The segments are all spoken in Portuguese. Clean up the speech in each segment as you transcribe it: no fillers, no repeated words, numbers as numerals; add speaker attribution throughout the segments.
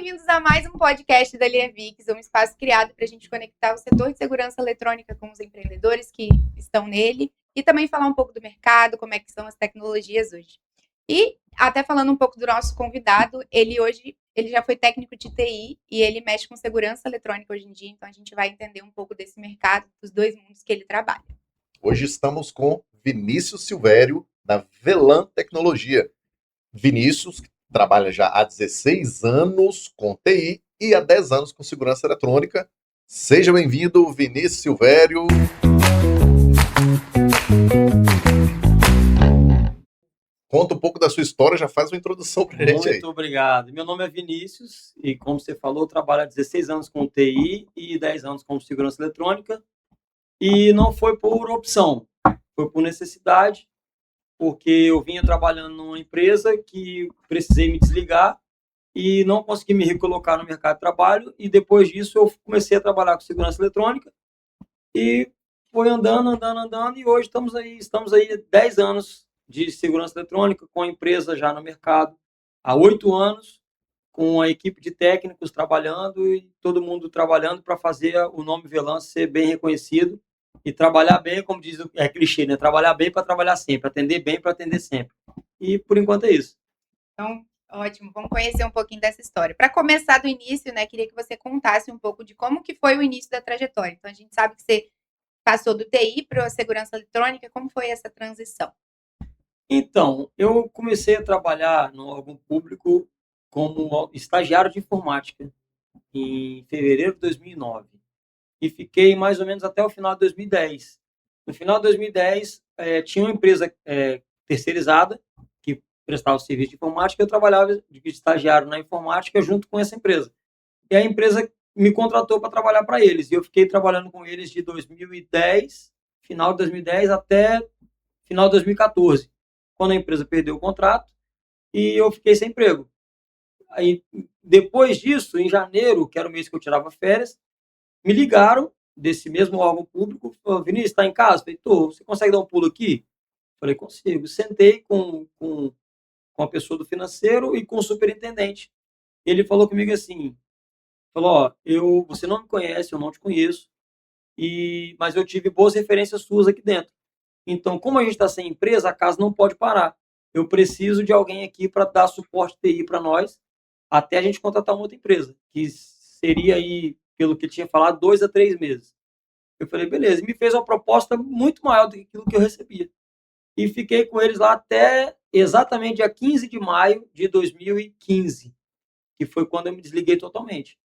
Speaker 1: bem-vindos a mais um podcast da Lievix, um espaço criado para a gente conectar o setor de segurança eletrônica com os empreendedores que estão nele e também falar um pouco do mercado, como é que são as tecnologias hoje. E até falando um pouco do nosso convidado, ele já foi técnico de TI e ele mexe com segurança eletrônica hoje em dia, então a gente vai entender um pouco desse mercado, dos dois mundos que ele trabalha.
Speaker 2: Hoje estamos com Vinícius Silvério, da Velan Tecnologia. Vinícius trabalha já há 16 anos com TI e há 10 anos com segurança eletrônica. Seja bem-vindo, Vinícius Silvério. Conta um pouco da sua história, já faz uma introdução para a gente aí.
Speaker 3: Muito obrigado. Meu nome é Vinícius e, como você falou, eu trabalho há 16 anos com TI e 10 anos com segurança eletrônica. E não foi por opção, foi por necessidade, porque eu vinha trabalhando numa empresa que precisei me desligar e não consegui me recolocar no mercado de trabalho. E depois disso eu comecei a trabalhar com segurança eletrônica e foi andando e hoje estamos aí há 10 anos de segurança eletrônica com a empresa já no mercado, há 8 anos, com a equipe de técnicos trabalhando e todo mundo trabalhando para fazer o nome Velan ser bem reconhecido. E trabalhar bem, como diz clichê, né? Trabalhar bem para trabalhar sempre, atender bem para atender sempre. E por enquanto é isso.
Speaker 1: Então, ótimo, vamos conhecer um pouquinho dessa história. Para começar do início, né, queria que você contasse um pouco de como que foi o início da trajetória. Então, a gente sabe que você passou do TI para a segurança eletrônica, como foi essa transição?
Speaker 3: Então, eu comecei a trabalhar no órgão público como estagiário de informática em fevereiro de 2009. E fiquei mais ou menos até o final de 2010. No final de 2010, tinha uma empresa terceirizada que prestava o serviço de informática. Eu trabalhava de estagiário na informática junto com essa empresa. E a empresa me contratou para trabalhar para eles. E eu fiquei trabalhando com eles de 2010, final de 2010 até final de 2014, quando a empresa perdeu o contrato e eu fiquei sem emprego. Aí, depois disso, em janeiro, que era o mês que eu tirava férias, me ligaram desse mesmo órgão público, falou: Vinícius, está em casa? Falei: tô. Você consegue dar um pulo aqui? Falei: consigo. Sentei com a pessoa do financeiro e com o superintendente. Ele falou comigo assim, falou: ó, você não me conhece, eu não te conheço, mas eu tive boas referências suas aqui dentro. Então, como a gente está sem empresa, a casa não pode parar. Eu preciso de alguém aqui para dar suporte TI para nós, até a gente contratar uma outra empresa, que seria aí, pelo que tinha falado, 2 a 3 meses. Eu falei: beleza. E me fez uma proposta muito maior do que aquilo que eu recebia. E fiquei com eles lá até exatamente dia 15 de maio de 2015, que foi quando eu me desliguei totalmente.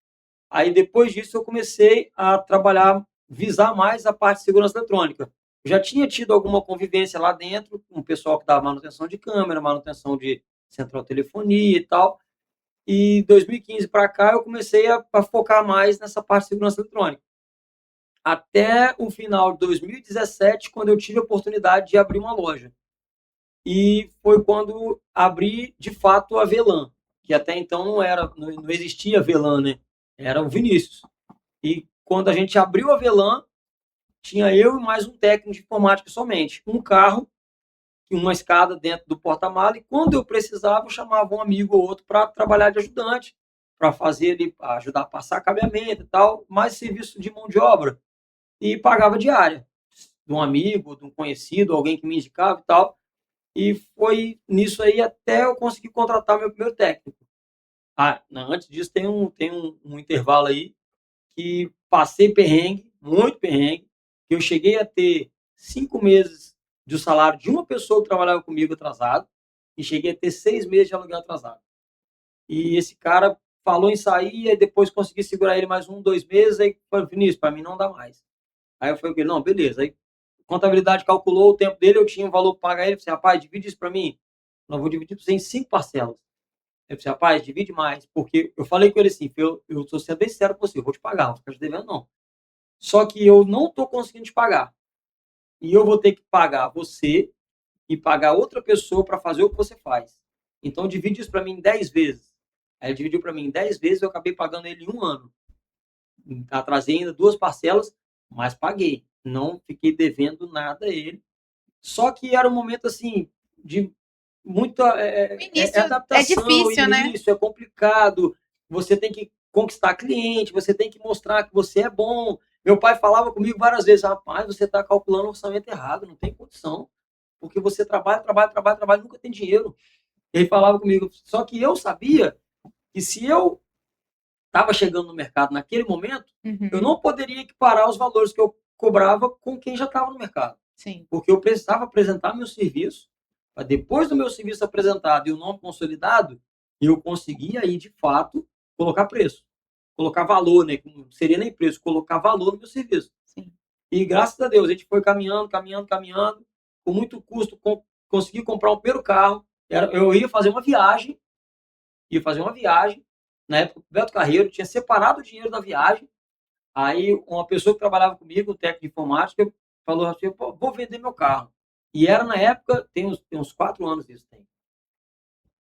Speaker 3: Aí, depois disso, eu comecei a trabalhar, visar mais a parte de segurança eletrônica. Eu já tinha tido alguma convivência lá dentro com o pessoal que dava manutenção de câmera, manutenção de central telefonia e tal. E 2015 para cá eu comecei a focar mais nessa parte de segurança eletrônica. Até o final de 2017, quando eu tive a oportunidade de abrir uma loja. E foi quando abri, de fato, a Velan, que até então não existia Velan, né? Era o Vinícius. E quando a gente abriu a Velan, tinha eu e mais um técnico de informática somente. Um carro, uma escada dentro do porta-mala, e quando eu precisava, eu chamava um amigo ou outro para trabalhar de ajudante, para fazer ali, ajudar a passar cabeamento e tal, mais serviço de mão de obra, e pagava diária, de um amigo, de um conhecido, alguém que me indicava e tal, e foi nisso aí até eu conseguir contratar meu primeiro técnico. Antes disso tem um intervalo aí, que passei perrengue, muito perrengue, que eu cheguei a ter 5 meses de salário de uma pessoa que trabalhava comigo atrasado e cheguei a ter 6 meses de aluguel atrasado. E esse cara falou em sair, e depois consegui segurar ele mais 1, 2 meses, aí falei: Vinícius, para mim não dá mais. Aí eu falei: não, beleza. Aí a contabilidade calculou o tempo dele, eu tinha um valor para pagar ele, eu falei: rapaz, divide isso para mim. Não, vou dividir para você em 5 parcelas. Eu falei: rapaz, divide mais, porque eu falei com ele assim: eu estou sendo bem sincero com você, eu vou te pagar, não fica te devendo não. Só que eu não estou conseguindo te pagar. E eu vou ter que pagar você e pagar outra pessoa para fazer o que você faz. Então, divide isso para mim em 10 vezes. Aí ele dividiu para mim em 10 vezes, eu acabei pagando ele em 1 ano. Atrasei ainda 2 parcelas, mas paguei. Não fiquei devendo nada a ele. Só que era um momento, assim, de muita
Speaker 1: início
Speaker 3: adaptação.
Speaker 1: É difícil, né?
Speaker 3: Isso é complicado. você tem que conquistar cliente, você tem que mostrar que você é bom. Meu pai falava comigo várias vezes, rapaz, você está calculando o orçamento errado, não tem condição, porque você trabalha, nunca tem dinheiro. Ele falava comigo, só que eu sabia que se eu estava chegando no mercado naquele momento, eu não poderia equiparar os valores que eu cobrava com quem já estava no mercado.
Speaker 1: Sim.
Speaker 3: Porque eu precisava apresentar meu serviço, para depois do meu serviço apresentado e o nome consolidado, eu conseguia aí, de fato, colocar preço. Colocar valor, né? Não seria nem preço, colocar valor no meu serviço.
Speaker 1: Sim.
Speaker 3: E graças a Deus, a gente foi caminhando, com muito custo, consegui comprar um primeiro carro. Eu ia fazer uma viagem, na época o Beto Carreiro tinha separado o dinheiro da viagem. Aí uma pessoa que trabalhava comigo, um técnico de informática, falou assim, pô, vou vender meu carro. E era na época, tem uns 4 anos isso, tem.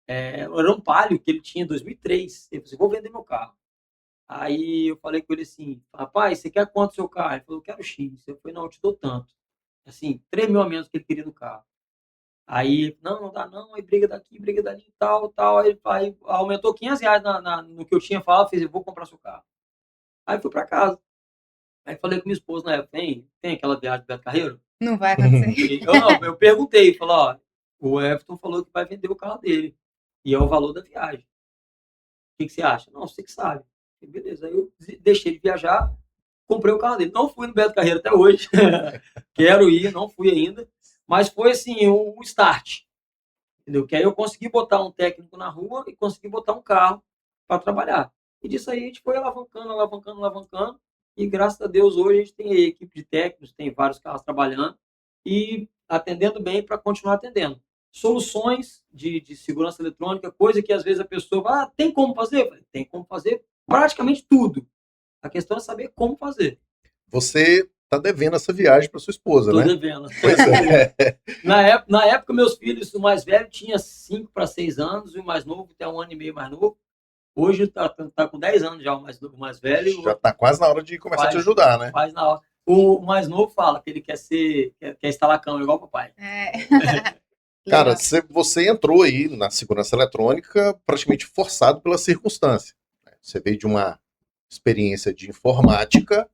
Speaker 3: Era um Palio que ele tinha em 2003. Ele falou assim, vou vender meu carro. Aí eu falei com ele assim, rapaz, você quer quanto seu carro? Ele falou, eu quero X. Eu falei, não, eu te dou tanto. Assim, 3 mil a menos que ele queria no carro. Aí, não dá não, aí briga daqui, briga dali, tal. Aí aumentou R$ 500 no que eu tinha falado, fez, eu vou comprar seu carro. Aí fui para casa. Aí falei com minha esposa na época, tem aquela viagem do Beto Carreiro?
Speaker 1: Não vai acontecer.
Speaker 3: Eu perguntei, falei, ó, o Everton falou que vai vender o carro dele. E é o valor da viagem. O que você acha? Não, você que sabe. Falei, beleza, aí eu deixei de viajar, comprei o carro dele. Não fui no Beto Carreiro até hoje. Quero ir, não fui ainda. Mas foi assim, um start. Entendeu? Que aí eu consegui botar um técnico na rua e consegui botar um carro para trabalhar. E disso aí a gente foi alavancando. E graças a Deus hoje a gente tem aí equipe de técnicos, tem vários carros trabalhando e atendendo bem para continuar atendendo. Soluções de segurança eletrônica, coisa que às vezes a pessoa fala, tem como fazer? Tem como fazer praticamente tudo. A questão é saber como fazer.
Speaker 2: Você tá devendo essa viagem para sua esposa,
Speaker 3: Tô
Speaker 2: né?
Speaker 3: devendo.
Speaker 2: Pois é.
Speaker 3: Na época, meus filhos, o mais velho tinha 5 para 6 anos, e o mais novo tem 1 ano e meio mais novo. Hoje tá com 10 anos já, o mais velho.
Speaker 2: Já tá quase na hora de começar a te ajudar, né?
Speaker 3: Faz na hora. O mais novo fala que ele quer instalar câmera igual o papai.
Speaker 2: Cara, você entrou aí na segurança eletrônica praticamente forçado pela circunstância. Você veio de uma experiência de informática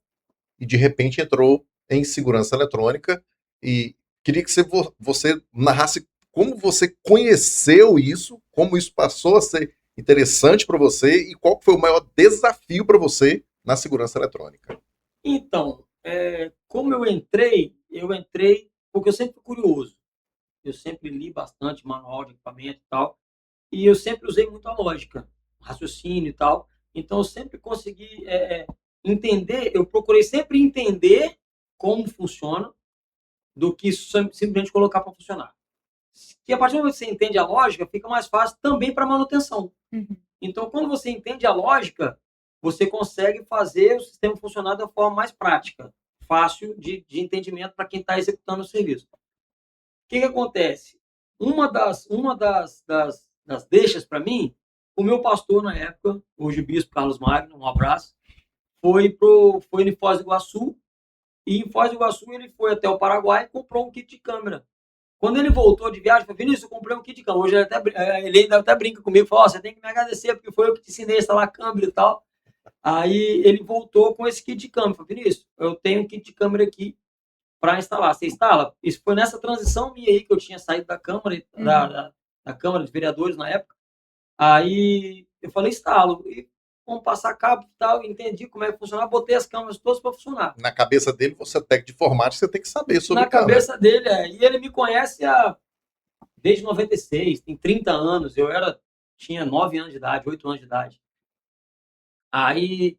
Speaker 2: e de repente entrou em segurança eletrônica e queria que você narrasse como você conheceu isso, como isso passou a ser interessante para você e qual foi o maior desafio para você na segurança eletrônica.
Speaker 3: Então, como eu entrei porque eu sempre fui curioso. Eu sempre li bastante manual de equipamento e tal, e eu sempre usei muito a lógica, raciocínio e tal. Então, eu sempre consegui entender, eu procurei sempre entender como funciona, do que simplesmente colocar para funcionar. Que a partir do momento que você entende a lógica, fica mais fácil também para manutenção.
Speaker 1: Uhum.
Speaker 3: Então, quando você entende a lógica, você consegue fazer o sistema funcionar da forma mais prática, fácil de entendimento para quem está executando o serviço. O que acontece? Uma das deixas para mim, o meu pastor na época, hoje bispo Carlos Magno, um abraço, foi em Foz do Iguaçu, e em Foz do Iguaçu ele foi até o Paraguai e comprou um kit de câmera. Quando ele voltou de viagem, falou, Vinícius, eu comprei um kit de câmera. Hoje ele ainda até brinca comigo, falou, você tem que me agradecer, porque foi eu que te ensinei a instalar a câmera e tal. Aí ele voltou com esse kit de câmera. Falei, Vinícius, eu tenho um kit de câmera aqui para instalar. Você instala? Isso foi nessa transição minha aí, que eu tinha saído da Câmara, da Câmara de Vereadores na época. Aí eu falei, instalo. E vamos passar cabo e tal, entendi como é que funcionava, botei as câmeras todas para funcionar.
Speaker 2: Na cabeça dele, você é técnico de informática, você tem que saber sobre
Speaker 3: Na cabeça dele, e ele me conhece desde 96, tem 30 anos, tinha 9 anos de idade, 8 anos de idade. Aí,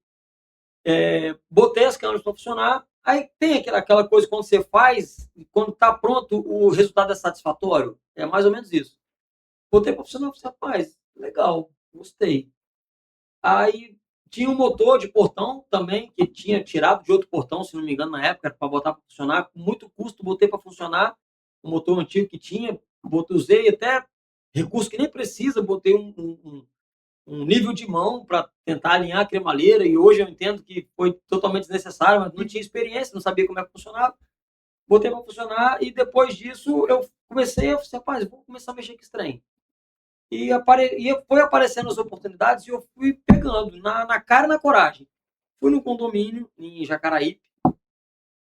Speaker 3: botei as câmeras para funcionar, aí tem aquela coisa, quando você faz, quando está pronto, o resultado é satisfatório, é mais ou menos isso. Botei para funcionar, rapaz, legal, gostei. Aí tinha um motor de portão também, que tinha tirado de outro portão, se não me engano, na época, para botar para funcionar. Com muito custo, botei para funcionar. O motor antigo que tinha, usei até recurso que nem precisa, botei um nível de mão para tentar alinhar a cremalheira. E hoje eu entendo que foi totalmente desnecessário, mas não tinha experiência, não sabia como é que funcionava. Botei para funcionar e depois disso eu comecei a falar, rapaz, vou começar a mexer com esse trem. E foi aparecendo as oportunidades e eu fui pegando na cara e na coragem. Fui no condomínio em Jacaraípe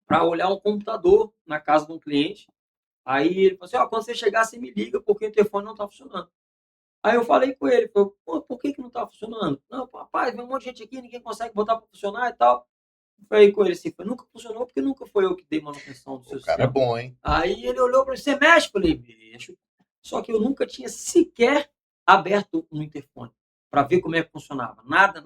Speaker 3: para olhar um computador na casa de um cliente. Aí ele falou assim, quando você chegar, você me liga, porque o telefone não está funcionando. Aí eu falei com ele, pô, por que não está funcionando? Não, rapaz, vem um monte de gente aqui, ninguém consegue botar para funcionar e tal. Eu falei com ele assim, nunca funcionou porque nunca foi eu que dei manutenção do seu
Speaker 2: O cara é
Speaker 3: sistema.
Speaker 2: bom, hein?
Speaker 3: Aí ele olhou para mim, você mexe? Eu falei, mexo. Só que eu nunca tinha sequer aberto um interfone para ver como é que funcionava. Nada.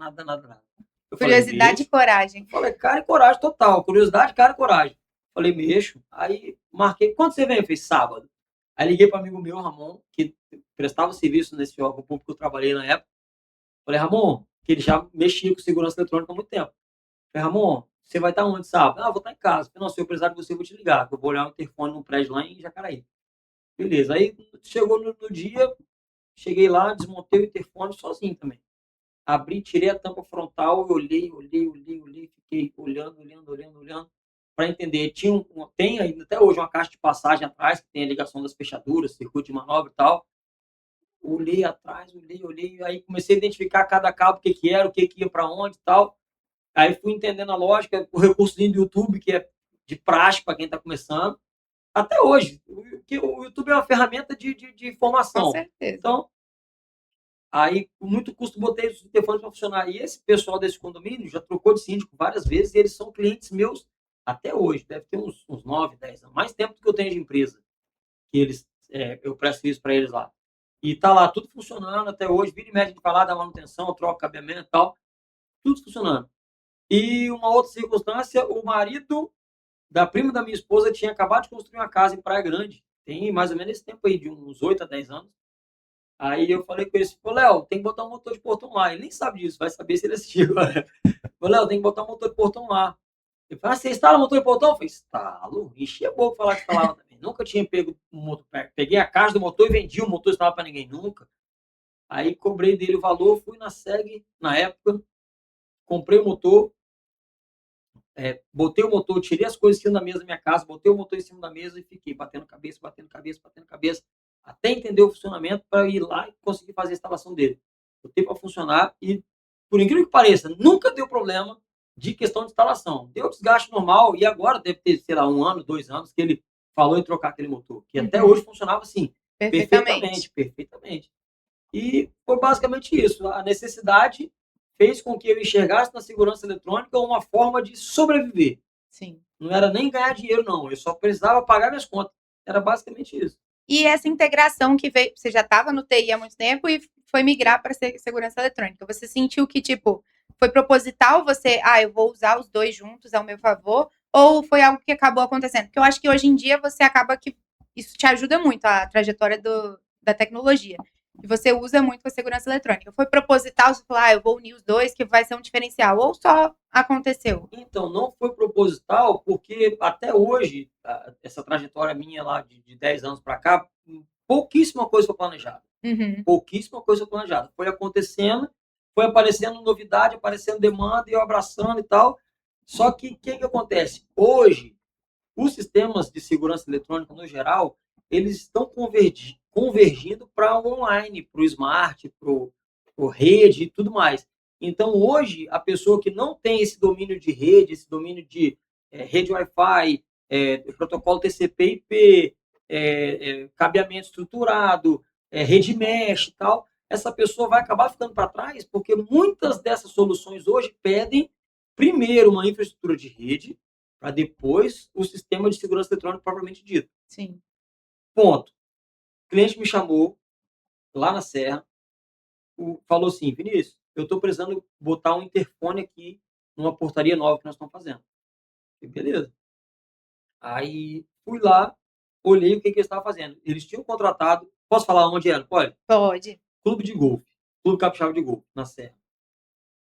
Speaker 3: Eu
Speaker 1: Curiosidade e coragem.
Speaker 3: falei, cara e coragem total. Curiosidade, cara e coragem. Falei, mexo. Aí marquei, quando você vem? Eu falei, sábado. Aí liguei para um amigo meu, Ramon, que prestava serviço nesse órgão público que eu trabalhei na época. Falei, Ramon, que ele já mexia com segurança eletrônica há muito tempo. Falei, Ramon, você vai estar onde, sábado? Vou estar em casa. Falei, não, se eu precisar de você, eu vou te ligar. Eu vou olhar o interfone num prédio lá em Jacaraí. Beleza. Aí chegou no dia, cheguei lá, desmontei o interfone sozinho também. Abri, tirei a tampa frontal, olhei, fiquei olhando para entender. Tem ainda até hoje uma caixa de passagem atrás, que tem a ligação das fechaduras, circuito de manobra e tal. Olhei atrás, olhei, aí comecei a identificar cada cabo, o que era, o que ia para onde e tal. Aí fui entendendo a lógica, o recursozinho do YouTube, que é de praxe para quem está começando. Até hoje, que o YouTube é uma ferramenta de
Speaker 1: Com
Speaker 3: informação.
Speaker 1: certeza.
Speaker 3: Então, aí, com muito custo, botei os telefones para funcionar. E esse pessoal desse condomínio já trocou de síndico várias vezes e eles são clientes meus até hoje. Deve ter uns 9, 10 anos. Mais tempo do que eu tenho de empresa. Que eu presto serviço para eles lá. E tá lá tudo funcionando até hoje. Vira e mexe de falar da manutenção, troca cabeamento e tal. Tudo funcionando. E uma outra circunstância, o marido da prima da minha esposa tinha acabado de construir uma casa em Praia Grande. Tem mais ou menos esse tempo aí, de uns 8 a 10 anos. Aí eu falei com ele, Léo, tem que botar um motor de portão lá. Ele nem sabe disso, vai saber se ele assistiu agora. Falei, Léo, tem que botar um motor de portão lá. Ele falou, você instala o motor de portão? Eu falei, instalo. Enchi a boca falar que instalava também. Nunca tinha pego um motor. Peguei a caixa do motor e vendi o motor, instalava para ninguém, nunca. Aí cobrei dele o valor, fui na SEG, na época, comprei o motor, botei o motor, tirei as coisas em cima da mesa da minha casa, botei o motor em cima da mesa e fiquei batendo cabeça, até entender o funcionamento para ir lá e conseguir fazer a instalação dele. Botei para funcionar e, por incrível que pareça, nunca deu problema de questão de instalação. Deu desgaste normal e agora deve ter, sei lá, 1 ano, 2 anos que ele falou em trocar aquele motor, que até hoje funcionava assim, perfeitamente. E foi basicamente isso. A necessidade fez com que eu enxergasse na segurança eletrônica uma forma de sobreviver.
Speaker 1: Sim.
Speaker 3: Não era nem ganhar dinheiro, não. Eu só precisava pagar minhas contas. Era basicamente isso.
Speaker 1: E essa integração que veio, você já estava no TI há muito tempo e foi migrar para segurança eletrônica. Você sentiu que, tipo, foi proposital você, eu vou usar os dois juntos ao meu favor, ou foi algo que acabou acontecendo? Porque eu acho que hoje em dia você acaba que isso te ajuda muito, a trajetória da tecnologia. E você usa muito a segurança eletrônica. Foi proposital, você falou, eu vou unir os dois, que vai ser um diferencial, ou só aconteceu?
Speaker 3: Então, não foi proposital, porque até hoje, essa trajetória minha lá de 10 anos para cá, pouquíssima coisa foi planejada. Pouquíssima coisa foi planejada. Foi acontecendo, foi aparecendo novidade, aparecendo demanda, e eu abraçando e tal. Só que o que acontece? Hoje, os sistemas de segurança eletrônica, no geral, eles estão convergindo para o online, para o smart, para o rede e tudo mais. Então, hoje, a pessoa que não tem esse domínio de rede, esse domínio de rede Wi-Fi, protocolo TCP/IP, cabeamento estruturado, rede mesh e tal, essa pessoa vai acabar ficando para trás, porque muitas dessas soluções hoje pedem, primeiro, uma infraestrutura de rede, para depois o sistema de segurança eletrônica propriamente dito.
Speaker 1: Sim.
Speaker 3: Ponto. O cliente me chamou lá na Serra, falou assim, Vinícius, eu estou precisando botar um interfone aqui numa portaria nova que nós estamos fazendo. E beleza. Aí fui lá, olhei o que eles estavam fazendo. Eles tinham contratado, posso falar onde era? Pode?
Speaker 1: Pode.
Speaker 3: Clube de golfe, Clube Capixaba de Golfe, na Serra.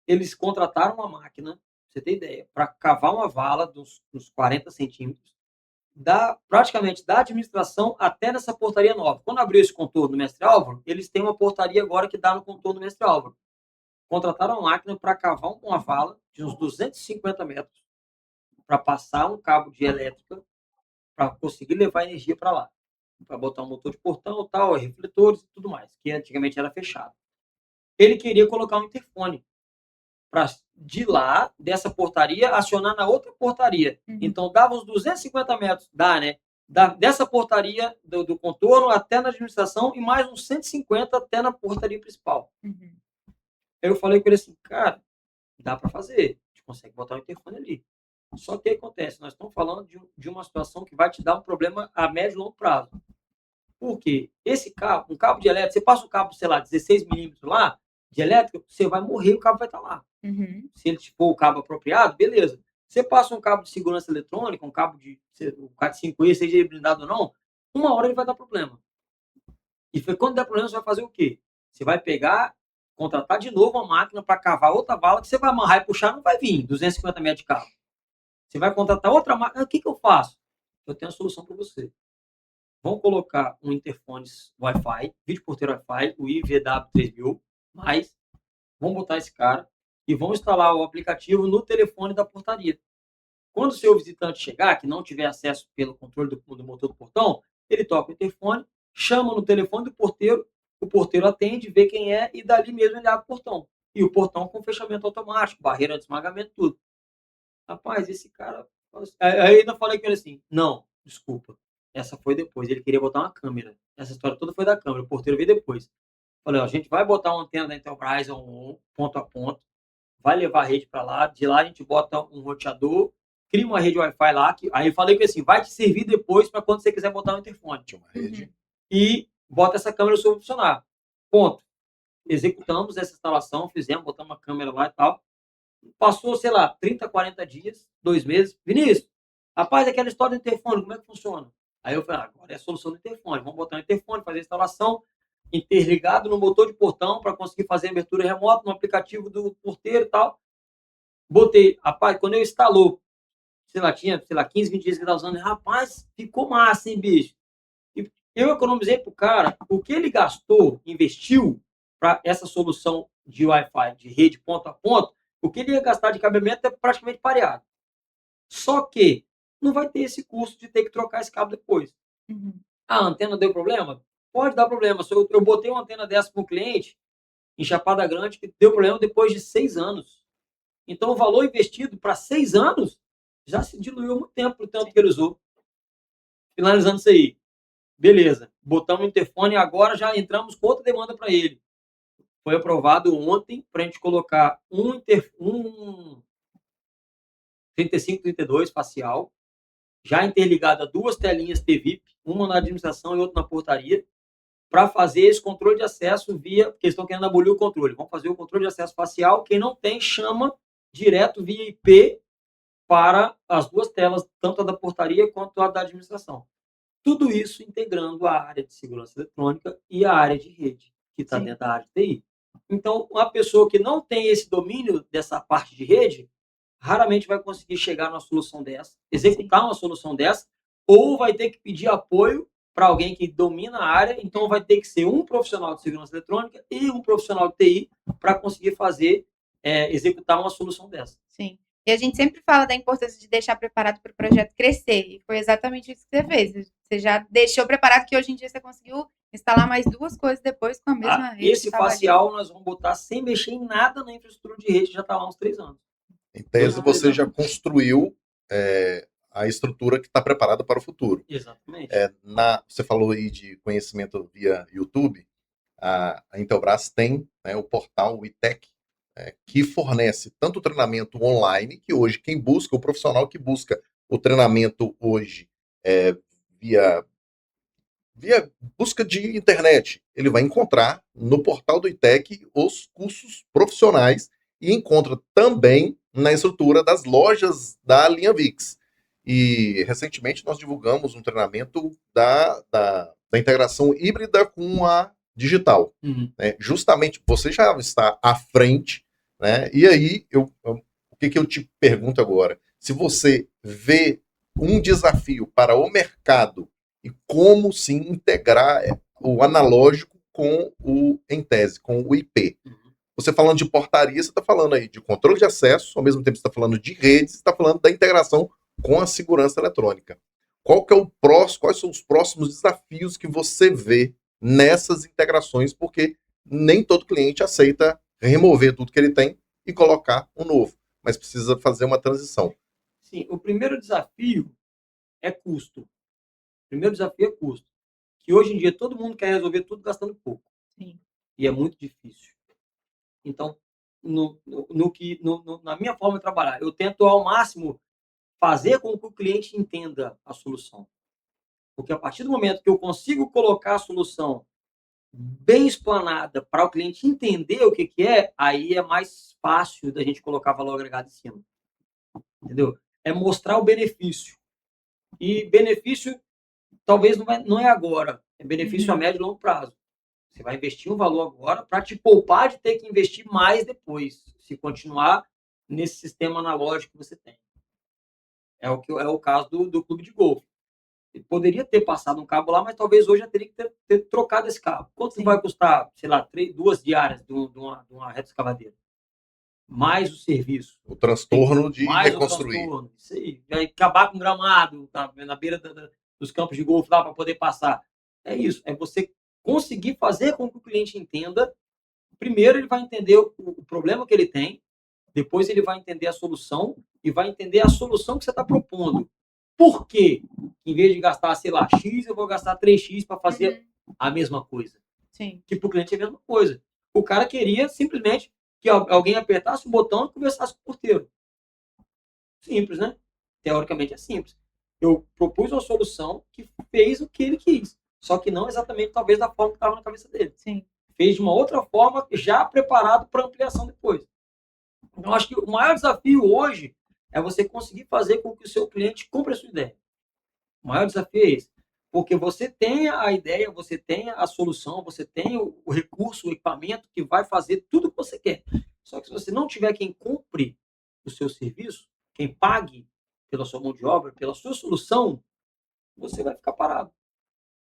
Speaker 3: Eles contrataram uma máquina, pra você ter ideia, para cavar uma vala dos 40 centímetros, praticamente da administração até nessa portaria nova. Quando abriu esse contorno do Mestre Álvaro, eles têm uma portaria agora que dá no contorno do Mestre Álvaro. Contrataram uma máquina para cavar uma vala de uns 250 metros para passar um cabo de elétrica para conseguir levar energia para lá. para botar um motor de portão, tal, refletores e tudo mais, que antigamente era fechado. Ele queria colocar um interfone para de lá, dessa portaria, acionar na outra portaria. Então, dava uns 250 metros, né? Dessa portaria, do contorno até na administração, e mais uns 150 até na portaria principal. Aí eu falei com ele assim, cara, dá para fazer, a gente consegue botar o interfone ali. Só que o que acontece? Nós estamos falando de uma situação que vai te dar um problema a médio e longo prazo. Por quê? Esse cabo, um cabo de elétrico, você passa um cabo, sei lá, 16 milímetros lá, de elétrico, você vai morrer, o cabo vai estar lá. Se ele for o cabo apropriado, beleza. Você passa um cabo de segurança eletrônica, um cabo de o Cat 5e, seja ele blindado ou não, uma hora ele vai dar problema. E quando der problema, você vai fazer o quê? Você vai pegar, contratar de novo uma máquina para cavar outra vala, que você vai amarrar e puxar, não vai vir 250 metros de cabo. Você vai contratar outra máquina. O que eu faço? Eu tenho a solução para você. Vão colocar um interfone Wi-Fi, vídeo porteiro Wi-Fi, o IVW3000, mas vão botar esse cara e vão instalar o aplicativo no telefone da portaria. Quando o seu visitante chegar, que não tiver acesso pelo controle do motor do portão, ele toca o interfone, chama no telefone do porteiro, o porteiro atende, vê quem é e dali mesmo ele abre o portão. E o portão com fechamento automático, barreira de esmagamento, tudo. Rapaz, esse cara... Aí eu ainda falei com ele assim, não, desculpa, essa foi depois, ele queria botar uma câmera. Essa história toda foi da câmera, o porteiro veio depois. Falei, ó, a gente vai botar uma antena da Intelbras, um ponto a ponto, vai levar a rede para lá, de lá a gente bota um roteador, cria uma rede Wi-Fi lá, aí eu falei que assim, vai te servir depois para quando você quiser botar um interfone.
Speaker 2: Uma rede.
Speaker 3: E bota essa câmera sobre funcionar. Ponto. Executamos essa instalação, fizemos, botamos uma câmera lá e tal. Passou, sei lá, 30, 40 dias, 2 meses. Vinícius, rapaz, aquela história do interfone, como é que funciona? Aí eu falei, agora é a solução do interfone. Vamos botar um interfone, fazer a instalação, interligado no motor de portão para conseguir fazer a abertura remota no aplicativo do porteiro e tal. Botei, rapaz, quando eu instalou, tinha 15, 20 dias que eu estava usando, rapaz, ficou massa, hein, bicho? E eu economizei pro cara, o que ele gastou, investiu para essa solução de Wi-Fi, de rede ponto a ponto, o que ele ia gastar de cabeamento é praticamente pareado. Só que não vai ter esse custo de ter que trocar esse cabo depois. A antena deu problema? Pode dar problema. Eu botei uma antena dessa para um cliente em Chapada Grande que deu problema depois de 6 anos. Então, o valor investido para 6 anos já se diluiu há muito tempo pro tanto que ele usou. Finalizando isso aí. Beleza. Botamos o interfone e agora já entramos com outra demanda para ele. Foi aprovado ontem para a gente colocar um 3532 facial, já interligado a 2 telinhas TVIP, uma na administração e outra na portaria, para fazer esse controle de acesso via, porque eles estão querendo abolir o controle. Vamos fazer o controle de acesso facial. Quem não tem, chama direto via IP para as 2 telas, tanto a da portaria quanto a da administração. Tudo isso integrando a área de segurança eletrônica e a área de rede, que está dentro da área de TI. Então, uma pessoa que não tem esse domínio dessa parte de rede, raramente vai conseguir chegar numa solução dessa, executar uma solução dessa, ou vai ter que pedir apoio para alguém que domina a área, então vai ter que ser um profissional de segurança eletrônica e um profissional de TI para conseguir fazer, executar uma solução dessa.
Speaker 1: Sim. E a gente sempre fala da importância de deixar preparado para o projeto crescer. E foi exatamente isso que você fez. Você já deixou preparado que hoje em dia você conseguiu instalar mais 2 coisas depois com a mesma rede.
Speaker 3: Esse facial nós vamos botar sem mexer em nada na infraestrutura de rede, que já está lá há uns 3 anos.
Speaker 2: Em tese, você já construiu a estrutura que está preparada para o futuro.
Speaker 3: Exatamente.
Speaker 2: Você falou aí de conhecimento via YouTube. A Intelbras tem, né, o portal ITEC, que fornece tanto o treinamento online, que hoje quem busca, o profissional que busca o treinamento hoje via busca de internet, ele vai encontrar no portal do ITEC os cursos profissionais e encontra também na estrutura das lojas da linha VIX. E recentemente nós divulgamos um treinamento da integração híbrida com a digital. Né? Justamente você já está à frente, né? E aí o que eu te pergunto agora? Se você vê um desafio para o mercado e como sim integrar o analógico com o em tese, com o IP. Você falando de portaria, você está falando aí de controle de acesso, ao mesmo tempo você está falando de redes, você está falando da integração com a segurança eletrônica. quais são os próximos desafios que você vê nessas integrações, porque nem todo cliente aceita remover tudo que ele tem e colocar um novo, mas precisa fazer uma transição.
Speaker 3: Sim, o primeiro desafio é custo. O primeiro desafio é custo. Que hoje em dia todo mundo quer resolver tudo gastando pouco.
Speaker 1: Sim.
Speaker 3: E é muito difícil. Então, na minha forma de trabalhar, eu tento ao máximo fazer com que o cliente entenda a solução. Porque a partir do momento que eu consigo colocar a solução bem explanada para o cliente entender o que é, aí é mais fácil da gente colocar valor agregado em cima. Entendeu? É mostrar o benefício. E benefício talvez não é agora, é benefício a médio e longo prazo. Você vai investir um valor agora para te poupar de ter que investir mais depois, se continuar nesse sistema analógico que você tem. É o caso do clube de golfe. Ele poderia ter passado um cabo lá, mas talvez hoje já teria que ter trocado esse cabo. Quanto vai custar, sei lá, 2 diárias de uma reta escavadeira? Mais o serviço.
Speaker 2: O transtorno de
Speaker 3: mais
Speaker 2: reconstruir.
Speaker 3: O transtorno. Isso aí. Vai acabar com o gramado na beira dos campos de golfe lá para poder passar. É isso. É você conseguir fazer com que o cliente entenda. Primeiro ele vai entender o problema que ele tem, depois ele vai entender a solução e vai entender a solução que você está propondo. Por quê? Em vez de gastar, sei lá, X, eu vou gastar 3X para fazer a mesma coisa.
Speaker 1: Sim.
Speaker 3: Que para o cliente é a mesma coisa. O cara queria simplesmente que alguém apertasse o botão e conversasse com o porteiro. Simples, né? Teoricamente é simples. Eu propus uma solução que fez o que ele quis, só que não exatamente, talvez, da forma que estava na cabeça dele.
Speaker 1: Sim.
Speaker 3: Fez de uma outra forma, já preparado para ampliação depois. Então, acho que o maior desafio hoje é você conseguir fazer com que o seu cliente compre a sua ideia. O maior desafio é esse. Porque você tem a ideia, você tem a solução, você tem o recurso, o equipamento que vai fazer tudo o que você quer. Só que se você não tiver quem compre o seu serviço, quem pague pela sua mão de obra, pela sua solução, você vai ficar parado.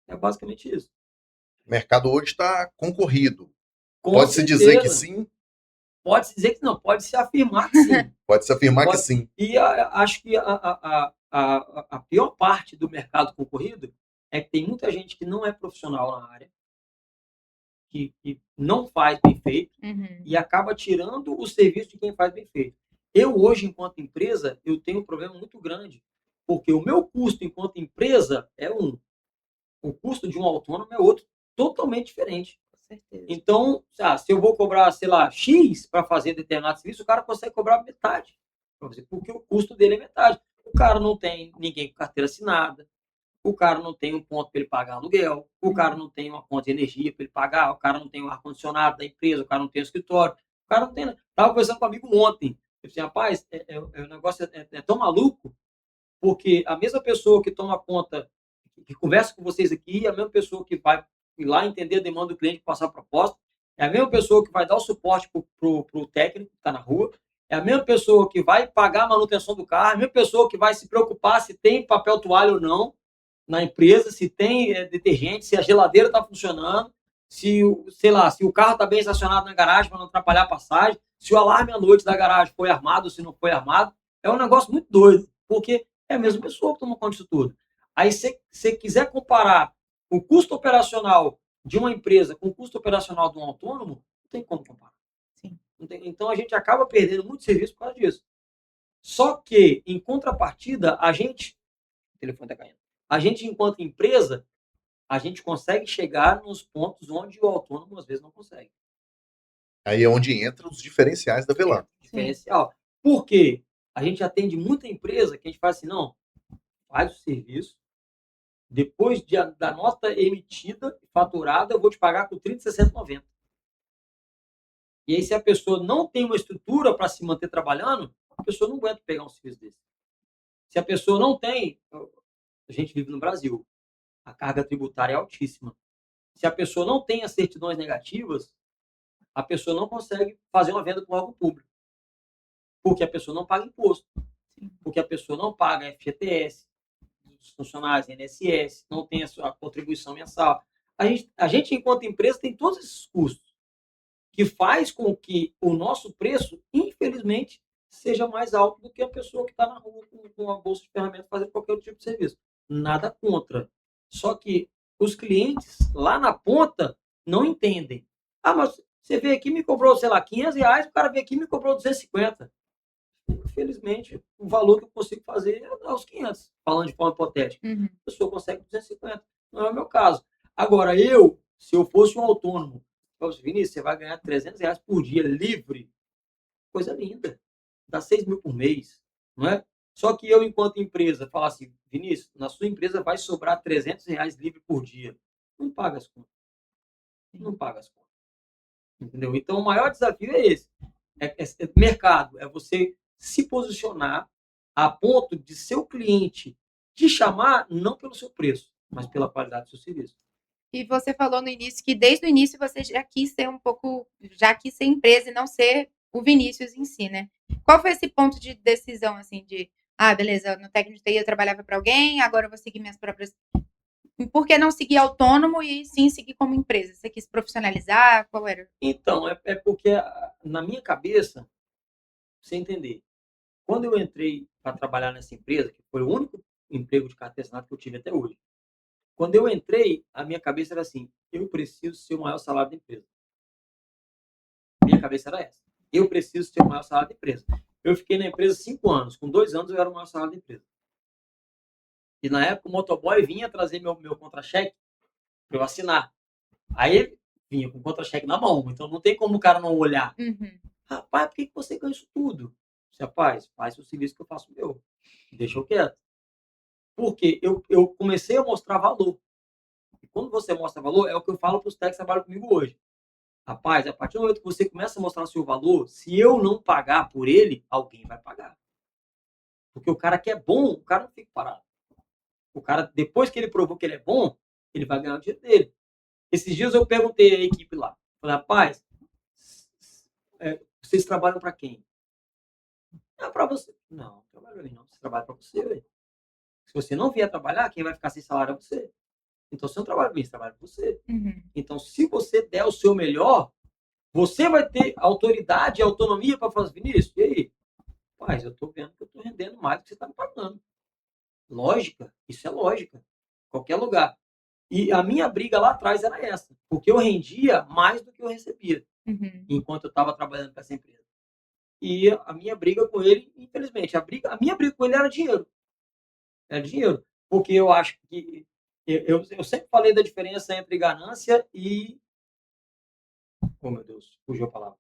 Speaker 3: É basicamente isso.
Speaker 2: O mercado hoje está concorrido.
Speaker 3: Com
Speaker 2: Pode-se
Speaker 3: certeza.
Speaker 2: dizer que sim?
Speaker 3: Pode-se dizer que não, pode-se afirmar que sim.
Speaker 2: Pode-se afirmar que sim.
Speaker 3: E acho que a pior parte do mercado concorrido é que tem muita gente que não é profissional na área, que não faz bem feito e acaba tirando o serviço de quem faz bem feito. Eu hoje, enquanto empresa, eu tenho um problema muito grande, porque o meu custo enquanto empresa é um, o custo de um autônomo é outro, totalmente diferente.
Speaker 1: Com certeza.
Speaker 3: Então, se eu vou cobrar, sei lá, X para fazer determinado serviço, o cara consegue cobrar metade, porque o custo dele é metade. O cara não tem ninguém com carteira assinada, o cara não tem um ponto para ele pagar aluguel, o cara não tem uma conta de energia para ele pagar, o cara não tem o ar-condicionado da empresa, o cara não tem o escritório, o cara não tem. Estava conversando com um amigo ontem. Eu disse, rapaz, o negócio é tão maluco, porque a mesma pessoa que toma conta, que conversa com vocês aqui, é a mesma pessoa que vai ir lá entender a demanda do cliente, passar a proposta, é a mesma pessoa que vai dar o suporte para o técnico que está na rua, é a mesma pessoa que vai pagar a manutenção do carro, é a mesma pessoa que vai se preocupar se tem papel toalha ou não na empresa, se tem detergente, se a geladeira está funcionando, se o carro está bem estacionado na garagem para não atrapalhar a passagem, se o alarme à noite da garagem foi armado ou se não foi armado. É um negócio muito doido, porque é a mesma pessoa que toma conta disso tudo. Aí, se você quiser comparar o custo operacional de uma empresa com o custo operacional de um autônomo, não tem como comparar.
Speaker 1: Sim.
Speaker 3: Então, a gente acaba perdendo muito serviço por causa disso. Só que, em contrapartida, o telefone está caindo. A gente, enquanto empresa, a gente consegue chegar nos pontos onde o autônomo, às vezes, não consegue.
Speaker 2: Aí é onde entram os diferenciais da Velan.
Speaker 3: Diferencial. Por quê? A gente atende muita empresa que a gente faz assim, não, faz o serviço, depois da nota emitida e faturada, eu vou te pagar com 30, 60, 90. E aí, se a pessoa não tem uma estrutura para se manter trabalhando, a pessoa não aguenta pegar um serviço desse. Se a pessoa não tem, a gente vive no Brasil, a carga tributária é altíssima. Se a pessoa não tem as certidões negativas, a pessoa não consegue fazer uma venda com o órgão público. Porque a pessoa não paga imposto. Porque a pessoa não paga FGTS, os funcionários, INSS, não tem a sua contribuição mensal. A gente, enquanto empresa, tem todos esses custos, que faz com que o nosso preço, infelizmente, seja mais alto do que a pessoa que está na rua com uma bolsa de ferramentas fazendo qualquer outro tipo de serviço. nada contra. Só que os clientes lá na ponta não entendem. Ah, mas você veio aqui e me cobrou, sei lá, R$ 500, o cara veio aqui e me cobrou 250. Infelizmente, o valor que eu consigo fazer é os 500, falando de forma hipotética.
Speaker 1: Uhum.
Speaker 3: A pessoa consegue 250. Não é o meu caso. Agora, se eu fosse um autônomo, eu falei, Vinícius, você vai ganhar R$ 300 por dia livre. Coisa linda. Dá 6 mil por mês, não é? Só que eu, enquanto empresa, falar assim, Vinícius, na sua empresa vai sobrar R$ 300 livre por dia. Não paga as contas. Não paga as contas. Entendeu? Então, o maior desafio é esse. É mercado. É você se posicionar a ponto de seu cliente te chamar não pelo seu preço, mas pela qualidade do seu serviço.
Speaker 1: E você falou no início que desde o início você já quis ser empresa e não ser o Vinícius em si, né? Qual foi esse ponto de decisão, assim, beleza, no técnico de TI eu trabalhava para alguém, agora eu vou seguir minhas próprias... Por que não seguir autônomo e sim seguir como empresa? Você quis profissionalizar? Qual era?
Speaker 3: Então, é porque na minha cabeça, pra você entender, quando eu entrei para trabalhar nessa empresa, que foi o único emprego de carteira assinada que eu tive até hoje, quando eu entrei, a minha cabeça era assim, eu preciso ser o maior salário da empresa. Minha cabeça era essa. Eu preciso ser o maior salário da empresa. Eu fiquei na empresa 5 anos. Com 2 anos eu era o maior salário da empresa. E na época o motoboy vinha trazer meu contra-cheque para eu assinar. Aí ele vinha com o contra-cheque na mão. Então não tem como o cara não olhar.
Speaker 1: Uhum.
Speaker 3: Rapaz, por que você ganha isso tudo? Rapaz, faz o serviço que eu faço meu. Deixa eu quieto. Porque eu comecei a mostrar valor. E quando você mostra valor, é o que eu falo para os técnicos que trabalham comigo hoje. Rapaz, a partir do momento que você começa a mostrar o seu valor, se eu não pagar por ele, alguém vai pagar. Porque o cara que é bom, o cara não fica parado. O cara, depois que ele provou que ele é bom, ele vai ganhar o dinheiro dele. Esses dias eu perguntei à equipe lá. Falei, rapaz, vocês trabalham para quem? É para você. Não, não trabalho aí não. Você trabalha para você. Véio. Se você não vier trabalhar, quem vai ficar sem salário é você. Então, você não trabalha para mim, você trabalha para você.
Speaker 1: Uhum.
Speaker 3: Então, se você der o seu melhor, você vai ter autoridade e autonomia para fazer, Vinícius, e aí? Rapaz, eu estou vendo que eu estou rendendo mais do que você está me pagando. Lógica, isso é lógica. Qualquer lugar. E a minha briga lá atrás era essa, porque eu rendia mais do que eu recebia, enquanto eu estava trabalhando para essa empresa. E a minha briga com ele, infelizmente, a minha briga com ele era dinheiro. Era dinheiro. Porque eu acho que eu sempre falei da diferença entre ganância e... Oh, meu Deus, fugiu a palavra.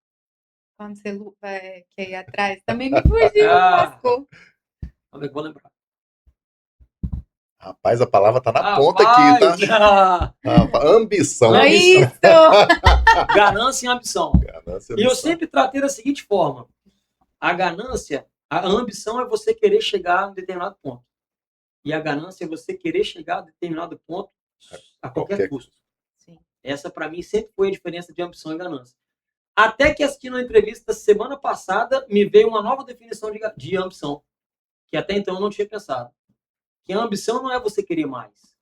Speaker 1: Quando você quer ir atrás, também me fugiu, lascou.
Speaker 3: Vamos ver que eu vou lembrar.
Speaker 2: Rapaz, a palavra tá na ponta aqui, tá? Ambição.
Speaker 1: É isso!
Speaker 3: Ganância e ambição.
Speaker 2: Ganância e
Speaker 3: E eu
Speaker 2: ambição.
Speaker 3: sempre tratei da seguinte forma. A ganância, a ambição é você querer chegar a um determinado ponto. E a ganância é você querer chegar a determinado ponto a qualquer custo.
Speaker 1: Sim.
Speaker 3: Essa, para mim, sempre foi a diferença de ambição e ganância. Até que assistindo a entrevista semana passada, me veio uma nova definição de ambição, que até então eu não tinha pensado. Que a ambição não é você querer mais.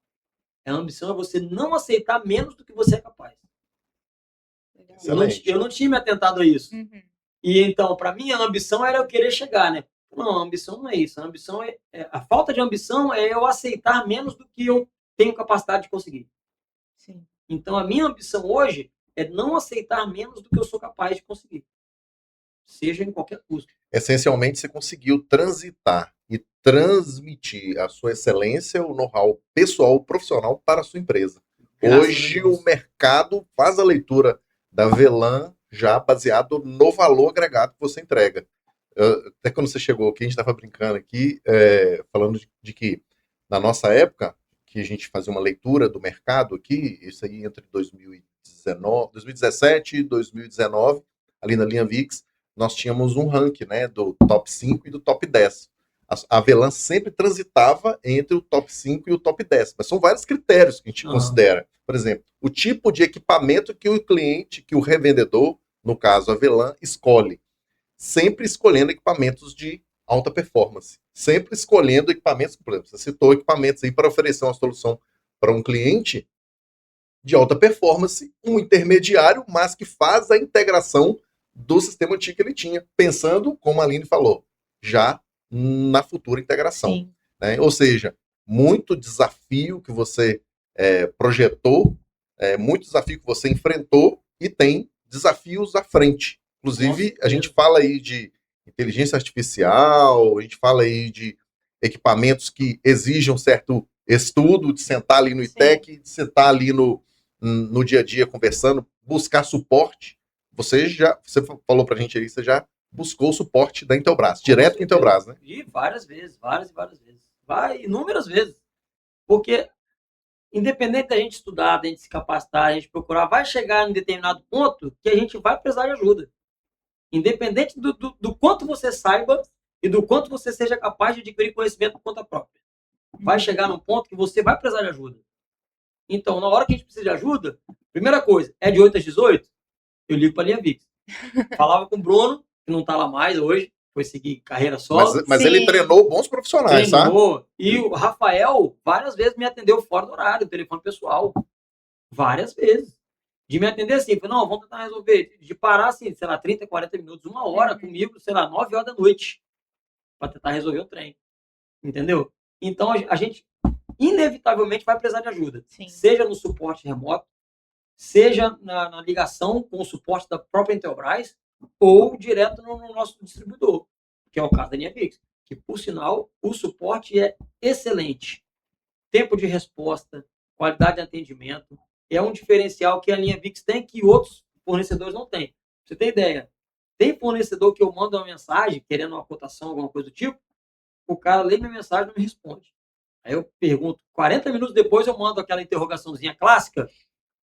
Speaker 3: A ambição é você não aceitar menos do que você é capaz. Eu não tinha me atentado a isso.
Speaker 1: Uhum.
Speaker 3: E então, para mim, a ambição era eu querer chegar, né? Não, a ambição não é isso. A ambição a falta de ambição é eu aceitar menos do que eu tenho capacidade de conseguir.
Speaker 1: Sim.
Speaker 3: Então, a minha ambição hoje é não aceitar menos do que eu sou capaz de conseguir. Seja em qualquer custo.
Speaker 2: Essencialmente, você conseguiu transitar e transmitir a sua excelência, o know-how pessoal, profissional para a sua empresa. Hoje, o mercado faz a leitura da Velan já baseado no valor agregado que você entrega. Até quando você chegou aqui, a gente estava brincando aqui, falando de que, na nossa época, que a gente fazia uma leitura do mercado aqui, isso aí entre 2017 e 2019, ali na linha VIX, nós tínhamos um ranking, né, do top 5 e do top 10. A Velan sempre transitava entre o top 5 e o top 10, mas são vários critérios que a gente considera. Por exemplo, o tipo de equipamento que o cliente, que o revendedor, no caso a Velan, escolhe. Sempre escolhendo equipamentos de alta performance. Sempre escolhendo equipamentos, por exemplo, você citou equipamentos aí para oferecer uma solução para um cliente de alta performance, um intermediário, mas que faz a integração do sistema antigo que ele tinha, pensando, como a Aline falou, já na futura integração. Né? Ou seja, muito desafio que você projetou, muito desafio que você enfrentou e tem desafios à frente. Inclusive, a gente fala aí de inteligência artificial, a gente fala aí de equipamentos que exigem um certo estudo, de sentar ali no ITEC, de sentar ali no dia a dia conversando, buscar suporte. Você falou pra gente aí, você já buscou o suporte da Intelbras, direto com a Intelbras, né?
Speaker 3: E várias vezes, várias e várias vezes. Inúmeras vezes. Porque, independente da gente estudar, da gente se capacitar, a gente procurar, vai chegar em determinado ponto que a gente vai precisar de ajuda. Independente do quanto você saiba e do quanto você seja capaz de adquirir conhecimento por conta própria. Vai chegar num ponto que você vai precisar de ajuda. Então, na hora que a gente precisa de ajuda, primeira coisa, é de 8 às 18, eu ligo para a Linha Vix. Falava com o Bruno, que não está lá mais hoje, foi seguir carreira solo.
Speaker 2: Mas ele treinou bons profissionais,
Speaker 3: treinou,
Speaker 2: tá?
Speaker 3: E o Rafael, várias vezes, me atendeu fora do horário, telefone pessoal. Várias vezes. De me atender assim, não, vamos tentar resolver. De parar assim, sei lá, 30, 40 minutos, 1 hora comigo, sei lá, 9 horas da noite, para tentar resolver o trem. Entendeu? Então, a gente inevitavelmente vai precisar de ajuda.
Speaker 1: Sim.
Speaker 3: Seja no suporte remoto, seja na ligação com o suporte da própria Intelbras, ou direto no nosso distribuidor, que é o caso da Linha Vix, que, por sinal, o suporte é excelente. Tempo de resposta, qualidade de atendimento, é um diferencial que a Linha Vix tem que outros fornecedores não têm. Pra você ter ideia, tem fornecedor que eu mando uma mensagem, querendo uma cotação, alguma coisa do tipo, o cara lê minha mensagem e não me responde. Aí eu pergunto, 40 minutos depois eu mando aquela interrogaçãozinha clássica,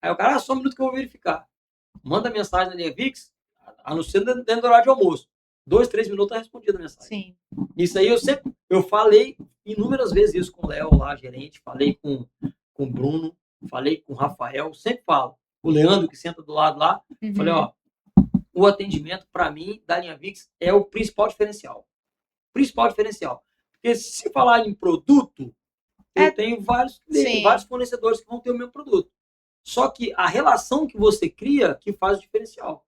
Speaker 3: aí o cara, só um minuto que eu vou verificar. Manda mensagem na Linha Vix, anunciando dentro do horário de almoço. 2, 3 minutos tá respondida a mensagem.
Speaker 1: Sim.
Speaker 3: Isso aí eu falei inúmeras vezes isso com o Léo lá, gerente, falei com o Bruno, falei com o Rafael, sempre falo. O Leandro, que senta do lado lá, falei, o atendimento, para mim, da Linha Vix é o principal diferencial. Principal diferencial. Porque se falar em produto, eu tenho vários fornecedores que vão ter o mesmo produto. Só que a relação que você cria que faz o diferencial.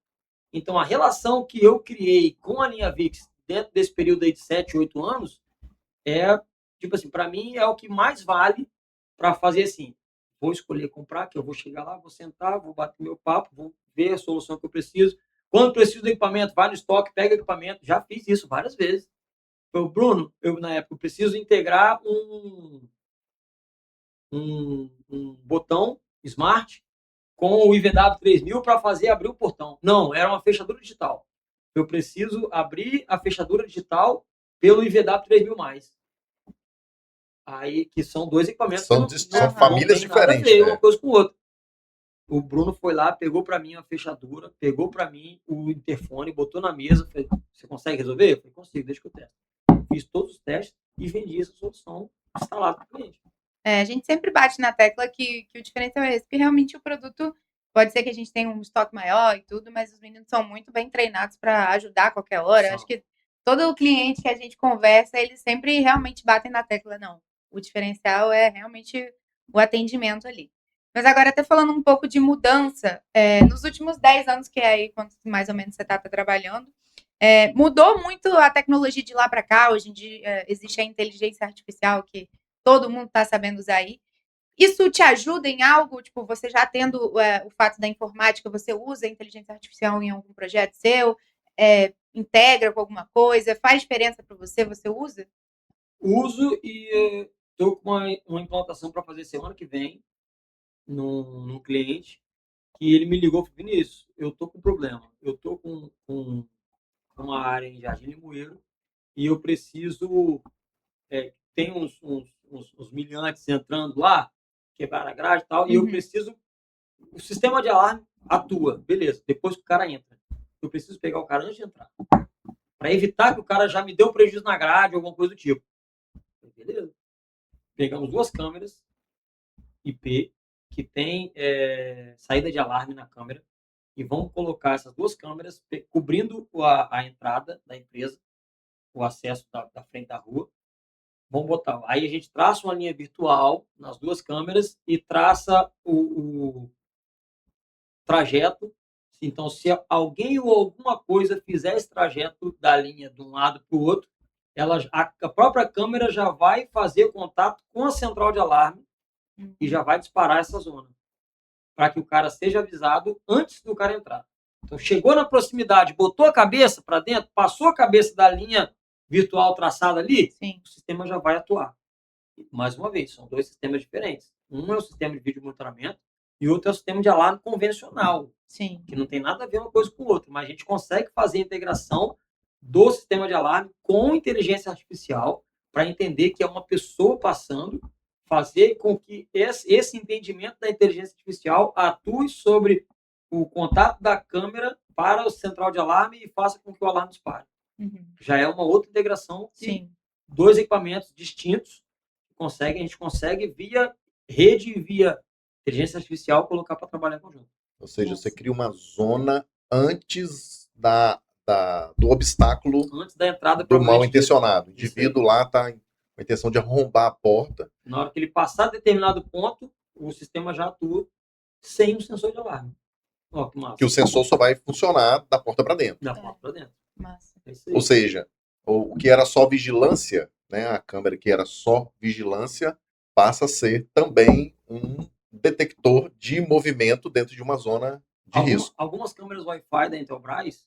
Speaker 3: Então, a relação que eu criei com a Linha Vix dentro desse período aí de 7, 8 anos é, tipo assim, para mim é o que mais vale para fazer assim. Vou escolher comprar, que eu vou chegar lá, vou sentar, vou bater meu papo, vou ver a solução que eu preciso. Quando preciso do equipamento, vai no estoque, pega o equipamento. Já fiz isso várias vezes. Eu, Bruno, na época, eu preciso integrar um botão smart com o IVW 3000 para fazer abrir o portão. Não, era uma fechadura digital. Eu preciso abrir a fechadura digital pelo IVW 3000 mais. Aí, que são 2 equipamentos.
Speaker 2: São famílias diferentes.
Speaker 3: Uma coisa com outra. O Bruno foi lá, pegou para mim a fechadura, pegou para mim o interfone, botou na mesa. Falei, você consegue resolver? Eu falei, consigo, deixa que eu testo. Fiz todos os testes e vendi essa solução instalada para o cliente.
Speaker 1: A gente sempre bate na tecla que o diferencial é esse, porque realmente o produto pode ser que a gente tenha um estoque maior e tudo, mas os meninos são muito bem treinados para ajudar a qualquer hora. Acho que todo cliente que a gente conversa, eles sempre realmente batem na tecla, não. O diferencial é realmente o atendimento ali. Mas agora, até falando um pouco de mudança, nos últimos 10 anos, que é aí quando mais ou menos você está trabalhando, mudou muito a tecnologia de lá para cá. Hoje em dia existe a inteligência artificial que todo mundo está sabendo usar aí. Isso te ajuda em algo? Tipo, você já tendo o fato da informática, você usa a inteligência artificial em algum projeto seu? Integra com alguma coisa? Faz diferença para você? Você usa?
Speaker 3: Uso e estou com uma implantação para fazer semana que vem num cliente que ele me ligou e falou, Vinícius, eu estou com um problema. Eu estou com uma área em Jardim Limoeiro e eu preciso... tem uns miliantes entrando lá, quebrar a grade e tal, e eu preciso... O sistema de alarme atua, beleza. Depois que o cara entra, eu preciso pegar o cara antes de entrar, para evitar que o cara já me dê um prejuízo na grade ou alguma coisa do tipo. Beleza. Pegamos 2 câmeras IP que tem saída de alarme na câmera e vamos colocar essas 2 câmeras cobrindo a entrada da empresa, o acesso da frente da rua. Vamos botar. Aí a gente traça uma linha virtual nas 2 câmeras e traça o trajeto. Então, se alguém ou alguma coisa fizer esse trajeto da linha de um lado para o outro, a própria câmera já vai fazer contato com a central de alarme e já vai disparar essa zona, para que o cara seja avisado antes do cara entrar. Então, chegou na proximidade, botou a cabeça para dentro, passou a cabeça da linha virtual traçada ali,
Speaker 1: Sim.
Speaker 3: o sistema já vai atuar. Mais uma vez, são 2 sistemas diferentes. Um é o sistema de vídeo monitoramento e o outro é o sistema de alarme convencional,
Speaker 1: Sim.
Speaker 3: que não tem nada a ver uma coisa com a outra, mas a gente consegue fazer a integração do sistema de alarme com inteligência artificial para entender que é uma pessoa passando, fazer com que esse entendimento da inteligência artificial atue sobre o contato da câmera para o central de alarme e faça com que o alarme dispare. Já é uma outra integração de
Speaker 1: Sim.
Speaker 3: 2 equipamentos distintos a gente consegue via rede e via inteligência artificial colocar para trabalhar em conjunto.
Speaker 2: Ou seja, você cria uma zona antes do obstáculo
Speaker 3: Antes da entrada
Speaker 2: do mal
Speaker 3: propriamente dita.
Speaker 2: intencionado. O indivíduo lá está com a intenção de arrombar a porta.
Speaker 3: Na hora que ele passar determinado ponto, o sistema já atua sem o sensor de alarme. Ó, que massa.
Speaker 2: Que o sensor só vai funcionar da porta para dentro.
Speaker 3: Da porta para dentro.
Speaker 1: Massa.
Speaker 3: É isso aí.
Speaker 2: Ou seja, o que era só vigilância, né, a câmera que era só vigilância, passa a ser também um detector de movimento dentro de uma zona de risco.
Speaker 3: Algumas câmeras Wi-Fi da Intelbras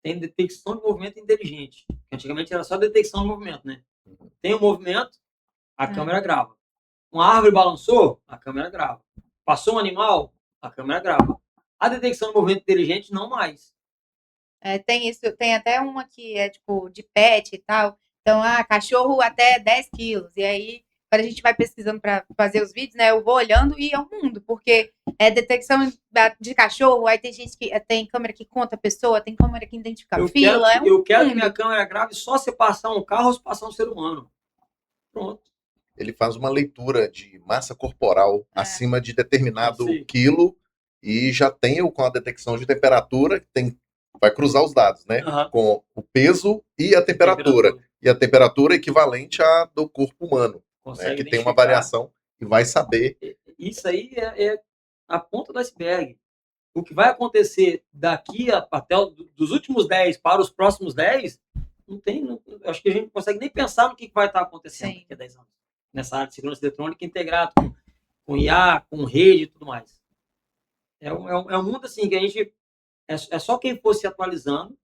Speaker 3: têm detecção de movimento inteligente. Antigamente era só detecção de movimento, né? Tem um movimento, a câmera grava. Uma árvore balançou, a câmera grava. Passou um animal, a câmera grava. A detecção de movimento inteligente, não mais.
Speaker 1: Tem isso, tem até uma que é tipo de pet e tal. Então, cachorro até 10 quilos. E aí, quando a gente vai pesquisando para fazer os vídeos, né? Eu vou olhando e é um mundo, porque é detecção de cachorro, aí tem gente que tem câmera que conta a pessoa, tem câmera que identifica a fila.
Speaker 3: Eu quero que minha câmera grave só se passar um carro ou se passar um ser humano. Pronto.
Speaker 2: Ele faz uma leitura de massa corporal acima de determinado
Speaker 3: Sim.
Speaker 2: quilo e já tem com a detecção de temperatura, vai cruzar os dados, né? Com o peso e a temperatura. E a temperatura é equivalente à do corpo humano, né? Que tem uma variação e vai saber.
Speaker 3: Isso aí é a ponta do iceberg. O que vai acontecer daqui até dos últimos 10 para os próximos 10, acho que a gente não consegue nem pensar no que vai estar acontecendo daqui a 10 anos. Nessa área de segurança eletrônica integrado com IA, com rede e tudo mais. É um mundo assim que a gente... É só quem for se atualizando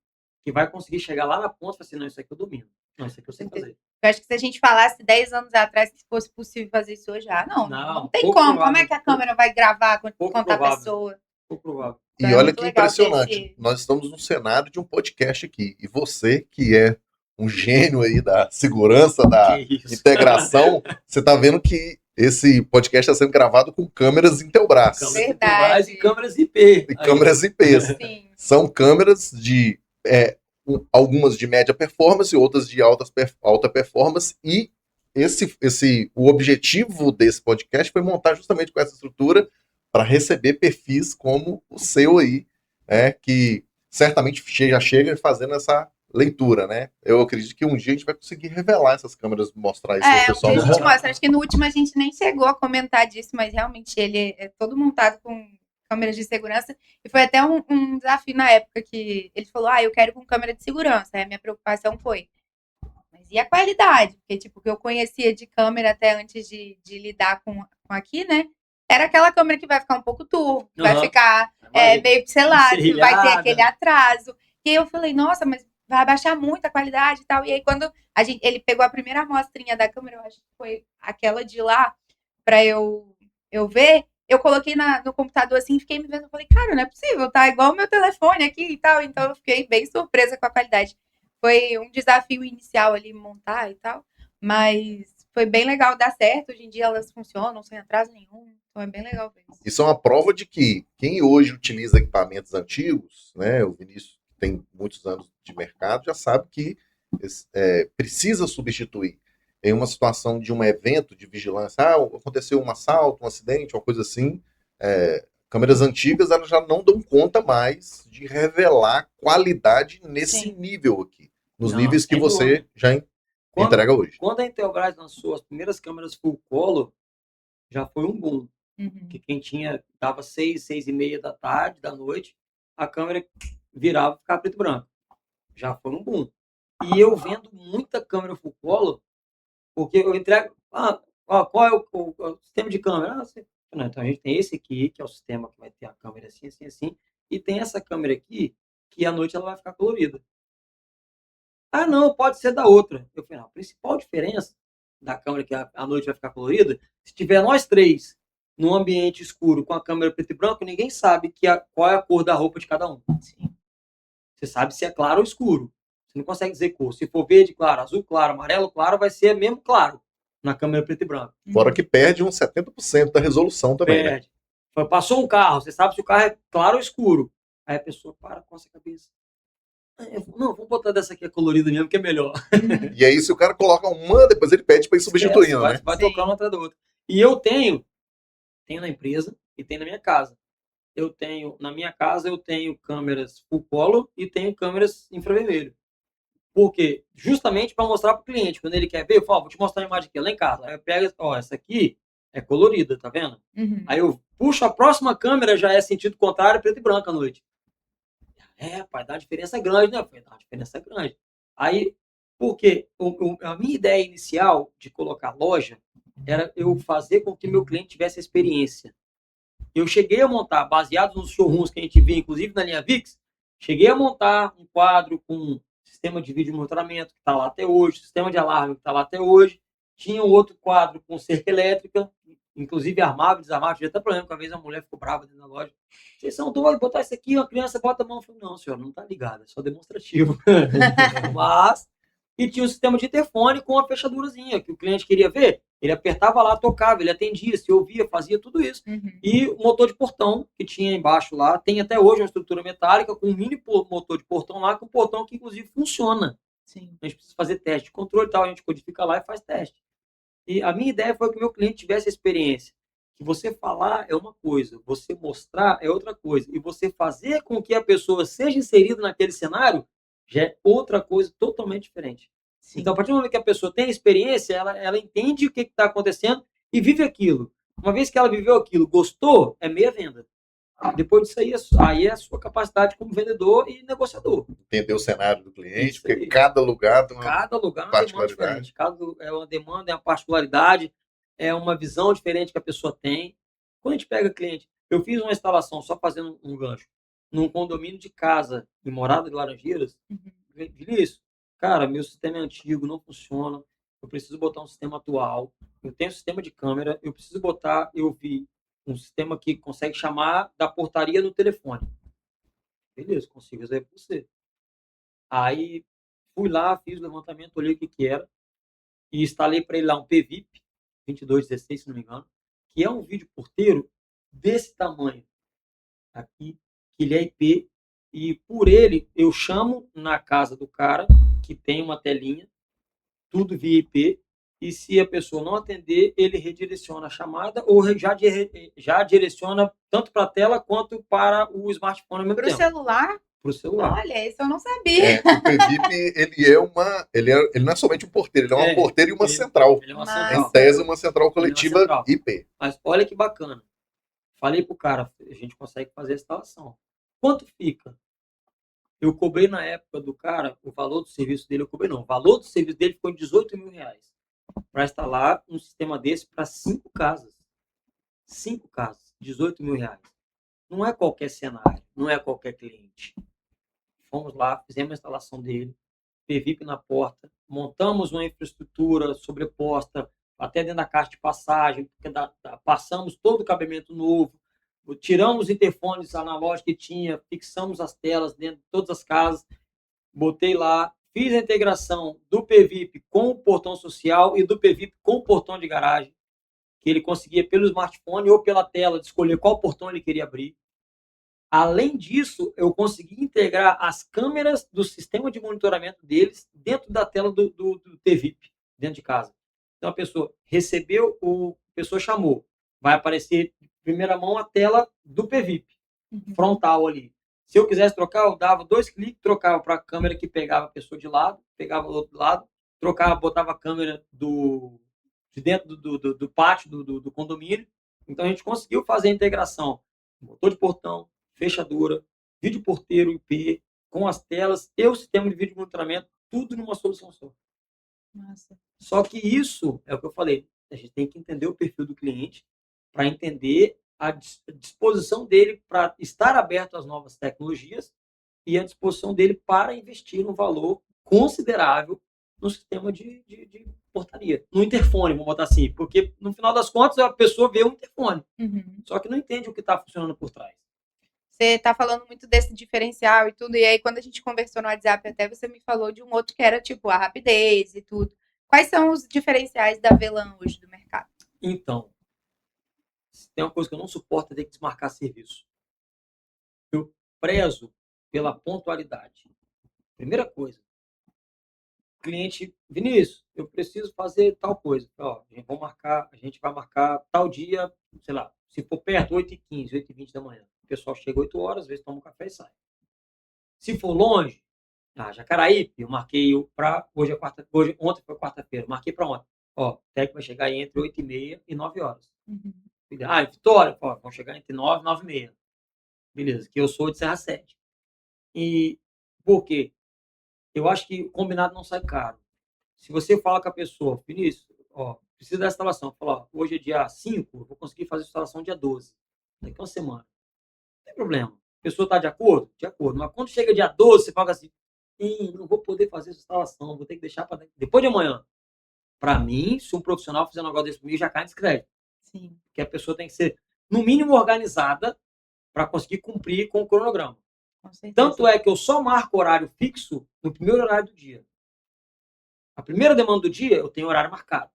Speaker 3: que vai conseguir chegar lá na ponta e falar assim, não, isso aqui eu domino. Não, isso aqui eu sei fazer.
Speaker 1: Eu acho que se a gente falasse 10 anos atrás que fosse possível fazer isso hoje, não tem como. Provável. Como é que a câmera vai gravar, contar a pessoa?
Speaker 3: Pouco provável.
Speaker 2: E olha que impressionante. Nós estamos no cenário de um podcast aqui. E você, que é um gênio aí da segurança, da integração, você está vendo que esse podcast está sendo gravado com câmeras Intelbras.
Speaker 1: Verdade.
Speaker 3: E câmeras IP.
Speaker 2: E câmeras IPs.
Speaker 1: Sim.
Speaker 2: São câmeras de... algumas de média performance, outras de alta performance. E o objetivo desse podcast foi montar justamente com essa estrutura para receber perfis como o seu aí, né, que certamente já chega fazendo essa leitura, né? Eu acredito que um dia a gente vai conseguir revelar essas câmeras, mostrar isso pro pessoal.
Speaker 1: Um dia a gente mostra. Acho que no último a gente nem chegou a comentar disso, mas realmente ele é todo montado com câmeras de segurança. E foi até um desafio na época que ele falou, eu quero com câmera de segurança. Aí a minha preocupação foi, mas e a qualidade? Porque, tipo, o que eu conhecia de câmera até antes de lidar com aqui, né? Era aquela câmera que vai ficar um pouco turvo, que vai ficar meio pixelado, que vai ter aquele atraso. E aí eu falei, nossa, mas vai abaixar muito a qualidade e tal. E aí quando ele pegou a primeira amostrinha da câmera, eu acho que foi aquela de lá, pra eu ver, eu coloquei no computador assim, fiquei me vendo, falei, cara, não é possível, tá igual o meu telefone aqui e tal. Então eu fiquei bem surpresa com a qualidade. Foi um desafio inicial ali montar e tal, mas foi bem legal dar certo. Hoje em dia elas funcionam sem atraso nenhum, então é bem legal ver isso.
Speaker 2: Isso é uma prova de que quem hoje utiliza equipamentos antigos, né, o Vinícius tem muitos anos de mercado, já sabe que precisa substituir. Em uma situação de um evento de vigilância, aconteceu um assalto, um acidente, uma coisa assim, câmeras antigas elas já não dão conta mais de revelar qualidade nesse nível aqui, nos níveis que você já entrega hoje.
Speaker 3: Quando a Intelbras lançou as primeiras câmeras full color, já foi um boom. Que quem dava 6h30 da tarde, da noite, a câmera virava e ficava preto e branco. Já foi um boom. E eu vendo muita câmera full color, porque eu entrego... qual é o sistema de câmera? Não, então a gente tem esse aqui, que é o sistema que vai ter a câmera assim, assim, assim, e tem essa câmera aqui, que à noite ela vai ficar colorida. Não, pode ser da outra. Eu falei, a principal diferença da câmera que à noite vai ficar colorida, se tiver nós três num ambiente escuro com a câmera preto e branco, ninguém sabe qual é a cor da roupa de cada um.
Speaker 1: Sim.
Speaker 3: Você sabe se é claro ou escuro. Você não consegue dizer cor. Se for verde claro, azul claro, amarelo claro, vai ser mesmo claro na câmera preto e branco.
Speaker 2: Fora que perde uns 70% da resolução também, né?
Speaker 3: Perde. Passou um carro, você sabe se o carro é claro ou escuro. Aí a pessoa coça a cabeça. Não, vou botar dessa aqui colorida mesmo, que é melhor.
Speaker 2: E aí, se o cara coloca uma, depois ele pede para ir substituindo, né?
Speaker 3: Vai tocando uma atrás da outra. E eu tenho na empresa e tenho na minha casa. Na minha casa, eu tenho câmeras full color e tenho câmeras infravermelho. Por quê? Justamente para mostrar para o cliente. Quando ele quer ver, eu falo, vou te mostrar a imagem aqui, lá em casa. Aí eu pego, essa aqui é colorida, tá vendo?
Speaker 1: Uhum.
Speaker 3: Aí eu puxo a próxima câmera, já é sentido contrário, preto e branco à noite. Pai, dá uma diferença grande, né? Eu falei, dá uma diferença grande. Aí, porque a minha ideia inicial de colocar loja era eu fazer com que meu cliente tivesse experiência. Eu cheguei a montar, baseado nos showrooms que a gente vê, inclusive na linha VIX, cheguei a montar um quadro com sistema de vídeo monitoramento, que está lá até hoje, sistema de alarme, que está lá até hoje. Tinha um outro quadro com cerca elétrica, inclusive armava e desarmava. Tive até problema, que uma vez a mulher ficou brava dentro da loja. Vocês são doidos, botar isso aqui, uma criança bota a mão. Eu falei, não, senhora, não está ligado, é só demonstrativo. Mas, e tinha um sistema de interfone com uma fechadurazinha, que o cliente queria ver, ele apertava lá, tocava, ele atendia, se ouvia, fazia tudo isso.
Speaker 1: Uhum.
Speaker 3: E o motor de portão, que tinha embaixo lá, tem até hoje uma estrutura metálica com um mini motor de portão lá, com um portão que inclusive funciona.
Speaker 1: Sim.
Speaker 3: A gente precisa fazer teste de controle e tal, a gente codifica lá e faz teste. E a minha ideia foi que o meu cliente tivesse experiência. Que você falar é uma coisa, você mostrar é outra coisa. E você fazer com que a pessoa seja inserida naquele cenário já é outra coisa totalmente diferente.
Speaker 1: Sim.
Speaker 3: Então, a partir do momento que a pessoa tem experiência, ela entende o que está acontecendo e vive aquilo. Uma vez que ela viveu aquilo, gostou, é meia venda. Depois disso aí é a sua capacidade como vendedor e negociador.
Speaker 2: Entender o cenário do cliente,
Speaker 3: Isso
Speaker 2: porque
Speaker 3: aí.
Speaker 2: cada lugar tem uma
Speaker 3: Cada lugar é uma demanda
Speaker 2: particularidade.
Speaker 3: diferente. É uma demanda, é uma particularidade, é uma visão diferente que a pessoa tem. Quando a gente pega cliente, eu fiz uma instalação, só fazendo um gancho, num condomínio de casa, em Morada de Laranjeiras. Vinícius, cara, meu sistema é antigo, não funciona, eu preciso botar um sistema atual, eu tenho um sistema de câmera, eu preciso botar, eu vi um sistema que consegue chamar da portaria no telefone. Beleza, consigo resolver para você. Aí fui lá, fiz o levantamento, olhei o que era e instalei para ele lá um PVIP 2216, se não me engano, que é um vídeo porteiro desse tamanho aqui, que ele é IP, e por ele eu chamo na casa do cara, que tem uma telinha, tudo via IP, e se a pessoa não atender, ele redireciona a chamada ou já direciona tanto para a tela quanto para o smartphone ao mesmo
Speaker 1: Pro
Speaker 3: tempo.
Speaker 1: celular?
Speaker 3: Pro celular.
Speaker 1: Olha, isso eu não sabia.
Speaker 2: O PVIP, ele não é somente um porteiro, ele é uma porteira e uma central.
Speaker 3: Ele é uma
Speaker 1: Mas-
Speaker 3: central.
Speaker 2: Em tese, uma central coletiva
Speaker 3: central.
Speaker 2: IP.
Speaker 3: Mas olha que bacana. Falei pro cara, a gente consegue fazer a instalação. Quanto fica? Eu cobrei na época do cara, o valor do serviço dele, o valor do serviço dele ficou em R$18 mil para instalar um sistema desse para 5 casas. 5 casas, R$18 mil. Não é qualquer cenário, não é qualquer cliente. Fomos lá, fizemos a instalação dele, PVIP na porta, montamos uma infraestrutura sobreposta até dentro da caixa de passagem, passamos todo o cabimento novo, tiramos os interfones analógicos que tinha, fixamos as telas dentro de todas as casas, botei lá, fiz a integração do PVIP com o portão social e do PVIP com o portão de garagem, que ele conseguia pelo smartphone ou pela tela de escolher qual portão ele queria abrir. Além disso, eu consegui integrar as câmeras do sistema de monitoramento deles dentro da tela do PVIP, dentro de casa. Então, a pessoa recebeu, a pessoa chamou, vai aparecer em primeira mão a tela do PVIP, frontal ali. Se eu quisesse trocar, eu dava 2 cliques, trocava para a câmera que pegava a pessoa de lado, pegava do outro lado, trocava, botava a câmera de dentro do pátio do condomínio. Então, a gente conseguiu fazer a integração. Motor de portão, fechadura, vídeo porteiro IP, com as telas e o sistema de vídeo monitoramento tudo numa solução só.
Speaker 1: Nossa.
Speaker 3: Só que isso é o que eu falei. A gente tem que entender o perfil do cliente para entender a disposição dele para estar aberto às novas tecnologias e a disposição dele para investir um valor considerável no sistema de portaria. No interfone, vamos botar assim. Porque, no final das contas, a pessoa vê um interfone. Só que não entende o que está funcionando por trás.
Speaker 1: Você tá falando muito desse diferencial e tudo, e aí quando a gente conversou no WhatsApp até, você me falou de um outro que era, tipo, a rapidez e tudo. Quais são os diferenciais da Velan hoje do mercado?
Speaker 3: Então, se tem uma coisa que eu não suporto é ter que desmarcar serviço. Eu prezo pela pontualidade. Primeira coisa. Cliente, Vinícius, eu preciso fazer tal coisa. Ó, a gente vai marcar tal dia, sei lá, se for perto, 8h15, 8h20 da manhã. O pessoal chega 8 horas, às vezes toma um café e sai. Se for longe, Jacaraípe, eu marquei para hoje é quarta, ontem foi quarta-feira, marquei para ontem. Ó, o técnico vai chegar entre 8h30 e 9 horas. Em Vitória, ó, vão chegar entre 9 e 9h30. Beleza, que eu sou de Serra 7. E por quê? Eu acho que o combinado não sai caro. Se você fala com a pessoa, Vinícius, ó, precisa da instalação. Fala, ó, hoje é dia 5, eu vou conseguir fazer a instalação dia 12. Daqui a uma semana. Não tem problema. A pessoa está de acordo? De acordo. Mas quando chega dia 12, você fala assim, não vou poder fazer essa instalação, vou ter que deixar para depois de amanhã. Para mim, se um profissional fizer um negócio desse comigo, já cai nesse crédito.
Speaker 1: Sim.
Speaker 3: Porque a pessoa tem que ser, no mínimo, organizada para conseguir cumprir com o cronograma.
Speaker 1: Com certeza.
Speaker 3: Tanto é que eu só marco horário fixo no primeiro horário do dia. A primeira demanda do dia, eu tenho horário marcado.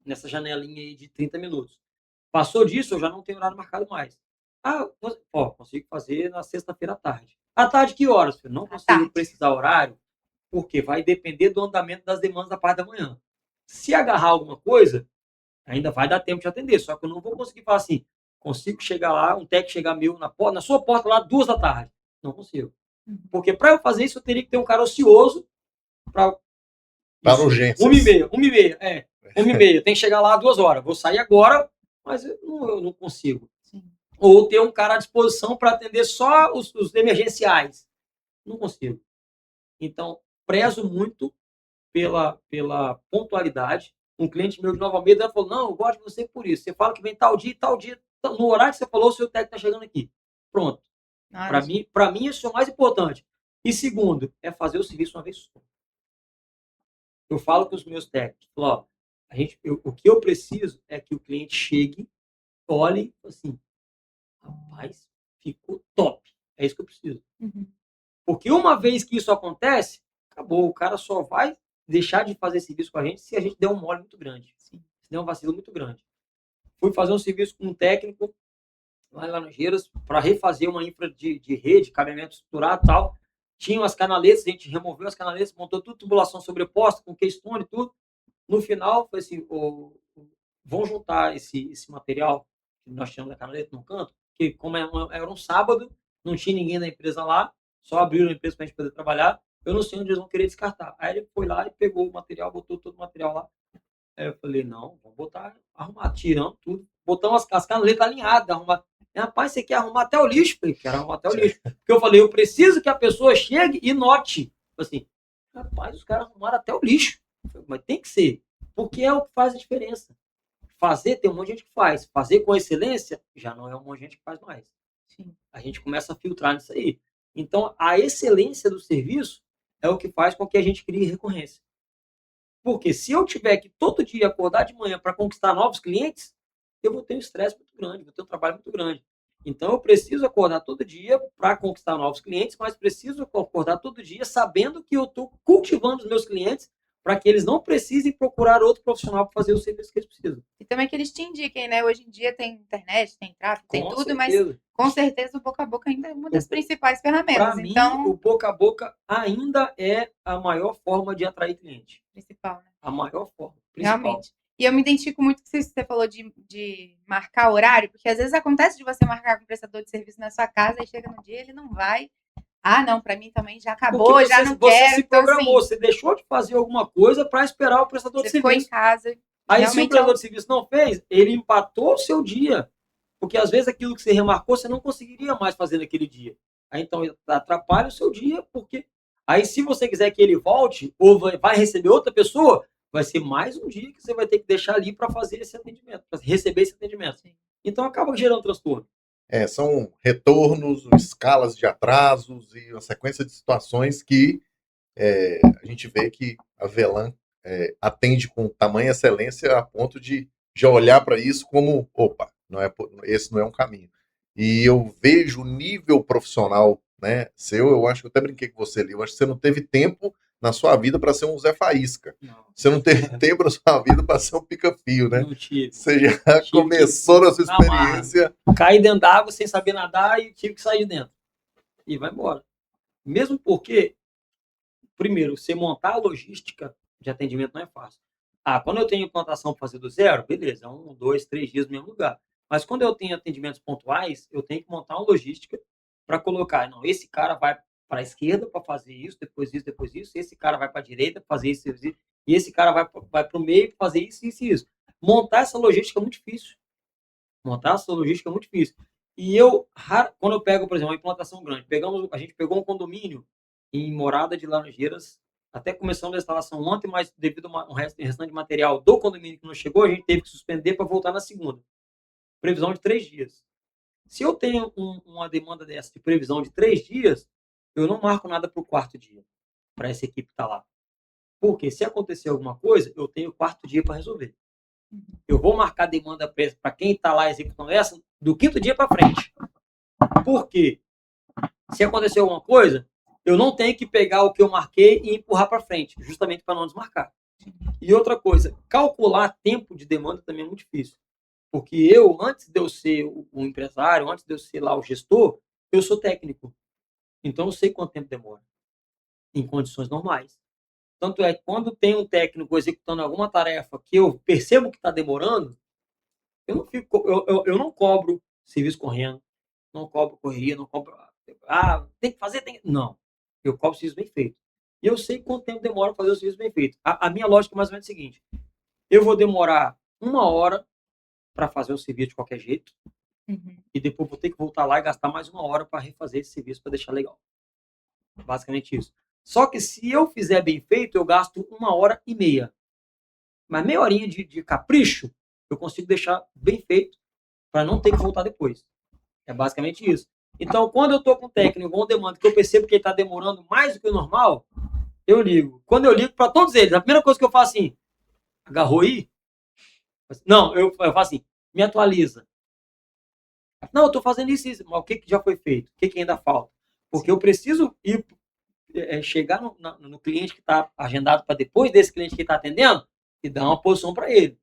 Speaker 3: Nessa janelinha aí de 30 minutos. Passou disso, eu já não tenho horário marcado mais. Consigo fazer na sexta-feira à tarde. À tarde, que horas? Eu não consigo precisar horário, porque vai depender do andamento das demandas da parte da manhã. Se agarrar alguma coisa, ainda vai dar tempo de atender, só que eu não vou conseguir falar assim, consigo chegar lá, um técnico chegar meu na sua porta lá 2 da tarde. Não consigo. Porque para eu fazer isso, eu teria que ter um cara ocioso para
Speaker 2: urgências.
Speaker 3: 1h30, 1h30. Tem que chegar lá 2 horas. Vou sair agora, mas eu não consigo.
Speaker 1: Sim.
Speaker 3: Ou ter um cara à disposição para atender só os emergenciais. Não consigo. Então, prezo muito pela pontualidade. Um cliente meu de Nova Almeida falou, não, eu gosto de você por isso. Você fala que vem tal dia, no horário que você falou, o seu técnico está chegando aqui. Pronto. Para mim, isso é o mais importante. E segundo, é fazer o serviço uma vez só. Eu falo com os meus técnicos, ó, o que eu preciso é que o cliente chegue, olhe assim, rapaz, ficou top. É isso que eu preciso. Porque uma vez que isso acontece, acabou. O cara só vai deixar de fazer serviço com a gente se a gente der um mole muito grande. Se der um vacilo muito grande. Fui fazer um serviço com um técnico lá em Laranjeiras para refazer uma infra de rede, cabeamento estruturado e tal. Tinham as canaletas, a gente removeu as canaletas, montou tudo tubulação sobreposta, com keystone e tudo. No final, foi assim, vão juntar esse material que nós tínhamos da canaleta no canto, que como era um sábado, não tinha ninguém na empresa lá, só abriram a empresa para a gente poder trabalhar, eu não sei onde eles vão querer descartar. Aí ele foi lá e pegou o material, botou todo o material lá. Aí eu falei, não, vamos botar, arrumar, tirando tudo, botamos as canaletas alinhadas, arrumar. Rapaz, você quer arrumar até o lixo? Eu falei, quero arrumar até o lixo. Porque eu falei, eu preciso que a pessoa chegue e note. Assim, rapaz, os caras arrumaram até o lixo. Falei, mas tem que ser, porque é o que faz a diferença. Fazer, tem um monte de gente que faz. Fazer com excelência, já não é um monte de gente que faz mais.
Speaker 1: Sim.
Speaker 3: A gente começa a filtrar nisso aí. Então, a excelência do serviço é o que faz com que a gente crie recorrência. Porque se eu tiver que todo dia acordar de manhã para conquistar novos clientes, eu vou ter um estresse muito grande, vou ter um trabalho muito grande. Então, eu preciso acordar todo dia para conquistar novos clientes, mas preciso acordar todo dia sabendo que eu estou cultivando os meus clientes para que eles não precisem procurar outro profissional para fazer o serviço que eles precisam.
Speaker 1: E também que eles te indiquem, né? Hoje em dia tem internet, tem tráfego, tem tudo,
Speaker 3: certeza.
Speaker 1: Mas com certeza o boca a boca ainda é uma das principais ferramentas.
Speaker 3: Para mim, o boca a boca ainda é a maior forma de atrair cliente.
Speaker 1: Principal, né?
Speaker 3: A maior forma. Principal.
Speaker 1: Realmente. E eu me identifico muito com isso que você falou de marcar horário, porque às vezes acontece de você marcar com um prestador de serviço na sua casa e chega no dia ele não vai. Não, para mim também já acabou,
Speaker 3: você,
Speaker 1: já não
Speaker 3: você
Speaker 1: quero.
Speaker 3: Você se programou, você deixou de fazer alguma coisa para esperar o prestador de serviço.
Speaker 1: Você ficou em casa.
Speaker 3: Aí se o prestador de serviço não fez, ele empatou o seu dia. Porque às vezes aquilo que você remarcou, você não conseguiria mais fazer naquele dia. Aí então atrapalha o seu dia, porque Aí, se você quiser que ele volte, ou vai receber outra pessoa, vai ser mais um dia que você vai ter que deixar ali para fazer esse atendimento, para receber esse atendimento.
Speaker 1: Sim.
Speaker 3: Então, acaba gerando transtorno.
Speaker 2: São retornos, escalas de atrasos e uma sequência de situações que a gente vê que a Velan atende com tamanha excelência a ponto de já olhar para isso como, opa, esse não é um caminho. E eu vejo o nível profissional, né, seu, eu acho que eu até brinquei com você ali, eu acho que você não teve tempo na sua vida para ser um Zé Faísca.
Speaker 3: Não.
Speaker 2: Você não teve tempo na sua vida para ser um pica-fio, né?
Speaker 3: Não tive.
Speaker 2: Você já começou na sua experiência.
Speaker 3: Caí dentro da água sem saber nadar e tive que sair de dentro. E vai embora. Mesmo porque, primeiro, você montar a logística de atendimento não é fácil. Quando eu tenho implantação para fazer do zero, beleza, 1, 2, 3 dias no mesmo lugar. Mas quando eu tenho atendimentos pontuais, eu tenho que montar uma logística para colocar, não, esse cara vai para a esquerda para fazer isso, depois isso, esse cara vai para a direita para fazer isso, e esse cara vai para o meio para fazer isso, isso e isso. Montar essa logística é muito difícil. E quando eu pego, por exemplo, uma implantação grande, a gente pegou um condomínio em Morada de Laranjeiras, até começando a instalação ontem, mas devido a um restante de material do condomínio que não chegou, a gente teve que suspender para voltar na segunda. Previsão de 3 dias. Se eu tenho uma demanda dessa de previsão de 3 dias, eu não marco nada para o 4º dia, para essa equipe estar lá. Porque se acontecer alguma coisa, eu tenho o 4º dia para resolver. Eu vou marcar demanda para quem está lá executando essa do 5º dia para frente. Por quê? Se acontecer alguma coisa, eu não tenho que pegar o que eu marquei e empurrar para frente, justamente para não desmarcar. E outra coisa, calcular tempo de demanda também é muito difícil. Porque eu, antes de eu ser o empresário, antes de eu ser lá o gestor, eu sou técnico. Então eu sei quanto tempo demora, em condições normais. Tanto é que quando tem um técnico executando alguma tarefa que eu percebo que está demorando, eu não cobro serviço correndo, não cobro correria, não cobro. Tem que fazer, não. Eu cobro serviço bem feito. E eu sei quanto tempo demora para fazer o serviço bem feito. A minha lógica é mais ou menos a seguinte: eu vou demorar 1 hora para fazer o serviço de qualquer jeito, e depois vou ter que voltar lá e gastar mais 1 hora para refazer esse serviço para deixar legal. Basicamente isso. Só que se eu fizer bem feito, eu gasto 1h30. Mas meia horinha de capricho, eu consigo deixar bem feito para não ter que voltar depois. É basicamente isso. Então, quando eu estou com um técnico ou um demanda que eu percebo que ele está demorando mais do que o normal, eu ligo. Quando eu ligo para todos eles, a primeira coisa que eu faço assim, agarrou aí? Não, eu faço assim, me atualiza. Não, eu estou fazendo isso, mas o que já foi feito? O que ainda falta? Porque eu preciso chegar no cliente que está agendado para depois desse cliente que está atendendo e dar uma posição para ele.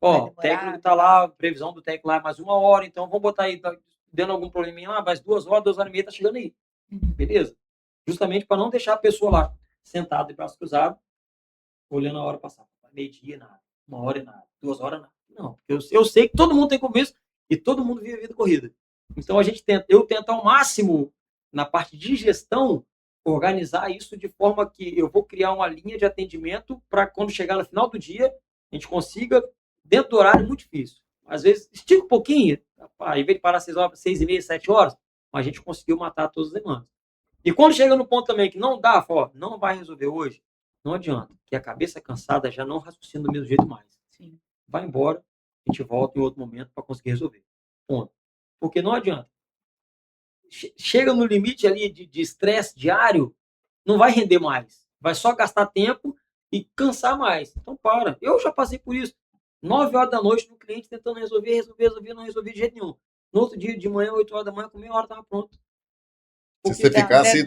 Speaker 3: O técnico está lá, previsão do técnico lá é mais 1 hora, então vamos botar aí, dando algum probleminha lá, mais 2 horas, 2h30 está chegando aí. Beleza? Justamente para não deixar a pessoa lá sentada de braço cruzado, olhando a hora passar. Meio-dia, nada. 1 hora e nada. 2 horas, nada. Não, porque eu sei que todo mundo tem compromisso e todo mundo vive a vida corrida. Então eu tento ao máximo, na parte de gestão, organizar isso de forma que eu vou criar uma linha de atendimento para quando chegar no final do dia, a gente consiga, dentro do horário, muito difícil. Às vezes, estica um pouquinho, em vez de parar 6h30, 7 horas, mas a gente conseguiu matar todas as demandas. E quando chega no ponto também que não dá, não vai resolver hoje, não adianta, que a cabeça cansada já não raciocina do mesmo jeito mais.
Speaker 1: Sim.
Speaker 3: Vai embora, a gente volta em outro momento para conseguir resolver. Ponto. Porque não adianta. Chega no limite ali de estresse diário, não vai render mais. Vai só gastar tempo e cansar mais. Então para. Eu já passei por isso. 9 horas da noite no cliente tentando resolver, não resolvi de jeito nenhum. No outro dia de manhã, 8 horas da manhã, com meia hora estava pronto.
Speaker 2: Se você ficasse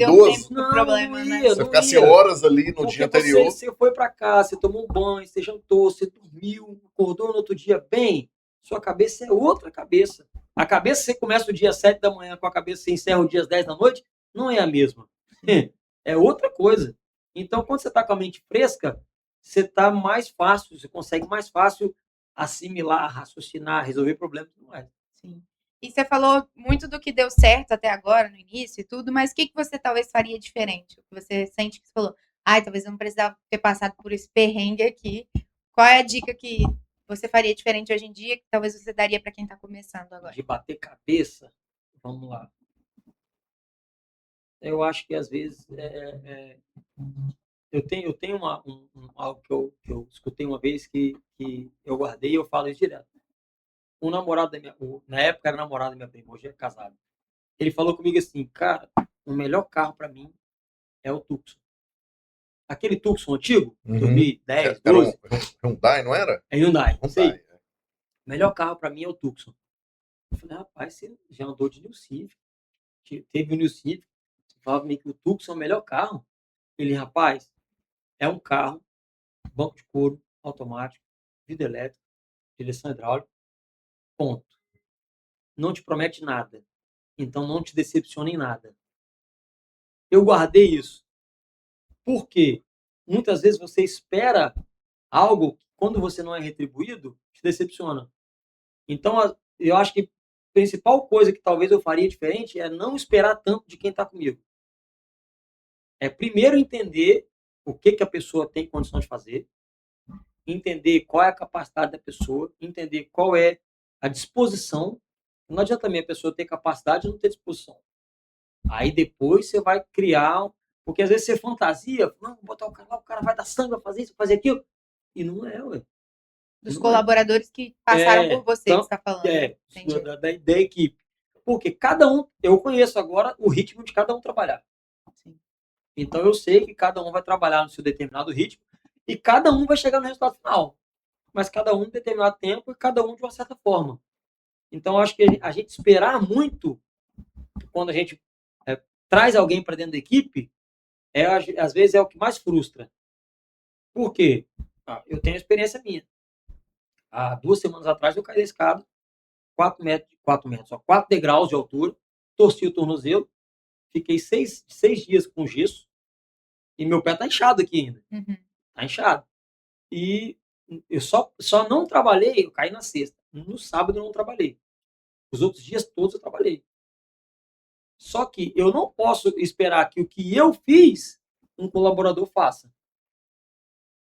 Speaker 2: horas ali no dia anterior.
Speaker 3: Você foi para casa, você tomou um banho, você jantou, você dormiu, acordou no outro dia bem, sua cabeça é outra cabeça. A cabeça que você começa o dia 7 da manhã com a cabeça que você encerra o dia 10 da noite, não é a mesma. É outra coisa. Então, quando você está com a mente fresca, você está mais fácil, você consegue mais fácil assimilar, raciocinar, resolver problemas e tudo mais.
Speaker 1: Sim. E você falou muito do que deu certo até agora, no início e tudo, mas o que você talvez faria diferente? O que você sente que você falou, talvez eu não precisava ter passado por esse perrengue aqui. Qual é a dica que você faria diferente hoje em dia, que talvez você daria para quem está começando agora?
Speaker 3: De bater cabeça, vamos lá. eu acho que às vezes eu tenho algo que eu escutei uma vez que eu guardei e eu falo isso direto. Um namorado na época era namorado da minha prima, hoje é casado. Ele falou comigo assim, cara, o melhor carro para mim é o Tucson. Aquele Tucson antigo, 2010,
Speaker 2: Era
Speaker 3: 12.
Speaker 2: Hyundai, não era?
Speaker 3: É Hyundai.
Speaker 2: Hyundai.
Speaker 3: O melhor carro para mim é o Tucson. Eu falei, rapaz, você já andou de New Civic. Teve o New Civic. Você falava meio que o Tucson é o melhor carro. Ele, rapaz, é um carro, banco de couro, automático, vidro elétrico, direção hidráulica, ponto. Não te promete nada. Então não te decepciona em nada. Eu guardei isso. Por quê? Muitas vezes você espera algo que, quando você não é retribuído, te decepciona. Então, eu acho que a principal coisa que talvez eu faria diferente é não esperar tanto de quem está comigo. É primeiro entender o que a pessoa tem condição de fazer, entender qual é a capacidade da pessoa, entender qual é a disposição. Não adianta também a pessoa ter capacidade e não ter disposição. Aí depois você vai criar, porque às vezes você fantasia, não, vou botar o cara lá, o cara vai dar sangue, vai fazer isso, vai fazer aquilo. E não é, ué.
Speaker 1: Dos
Speaker 3: Não
Speaker 1: colaboradores que passaram por você, que você está falando.
Speaker 3: Da equipe. Porque cada um, eu conheço agora o ritmo de cada um trabalhar.
Speaker 1: Sim.
Speaker 3: Então eu sei que cada um vai trabalhar no seu determinado ritmo e cada um vai chegar no resultado final. Mas cada um em determinado tempo e cada um de uma certa forma. Então eu acho que a gente esperar muito quando a gente traz alguém para dentro da equipe, às vezes é o que mais frustra. Por quê? Eu tenho experiência minha. Há 2 semanas atrás eu caí da escada, 4 degraus de altura, torci o tornozelo, fiquei 6 dias com gesso e meu pé tá inchado aqui ainda.
Speaker 1: Uhum.
Speaker 3: Tá inchado. E eu só não trabalhei, eu caí na sexta. No sábado eu não trabalhei. Os outros dias todos eu trabalhei. Só que eu não posso esperar que o que eu fiz, um colaborador faça.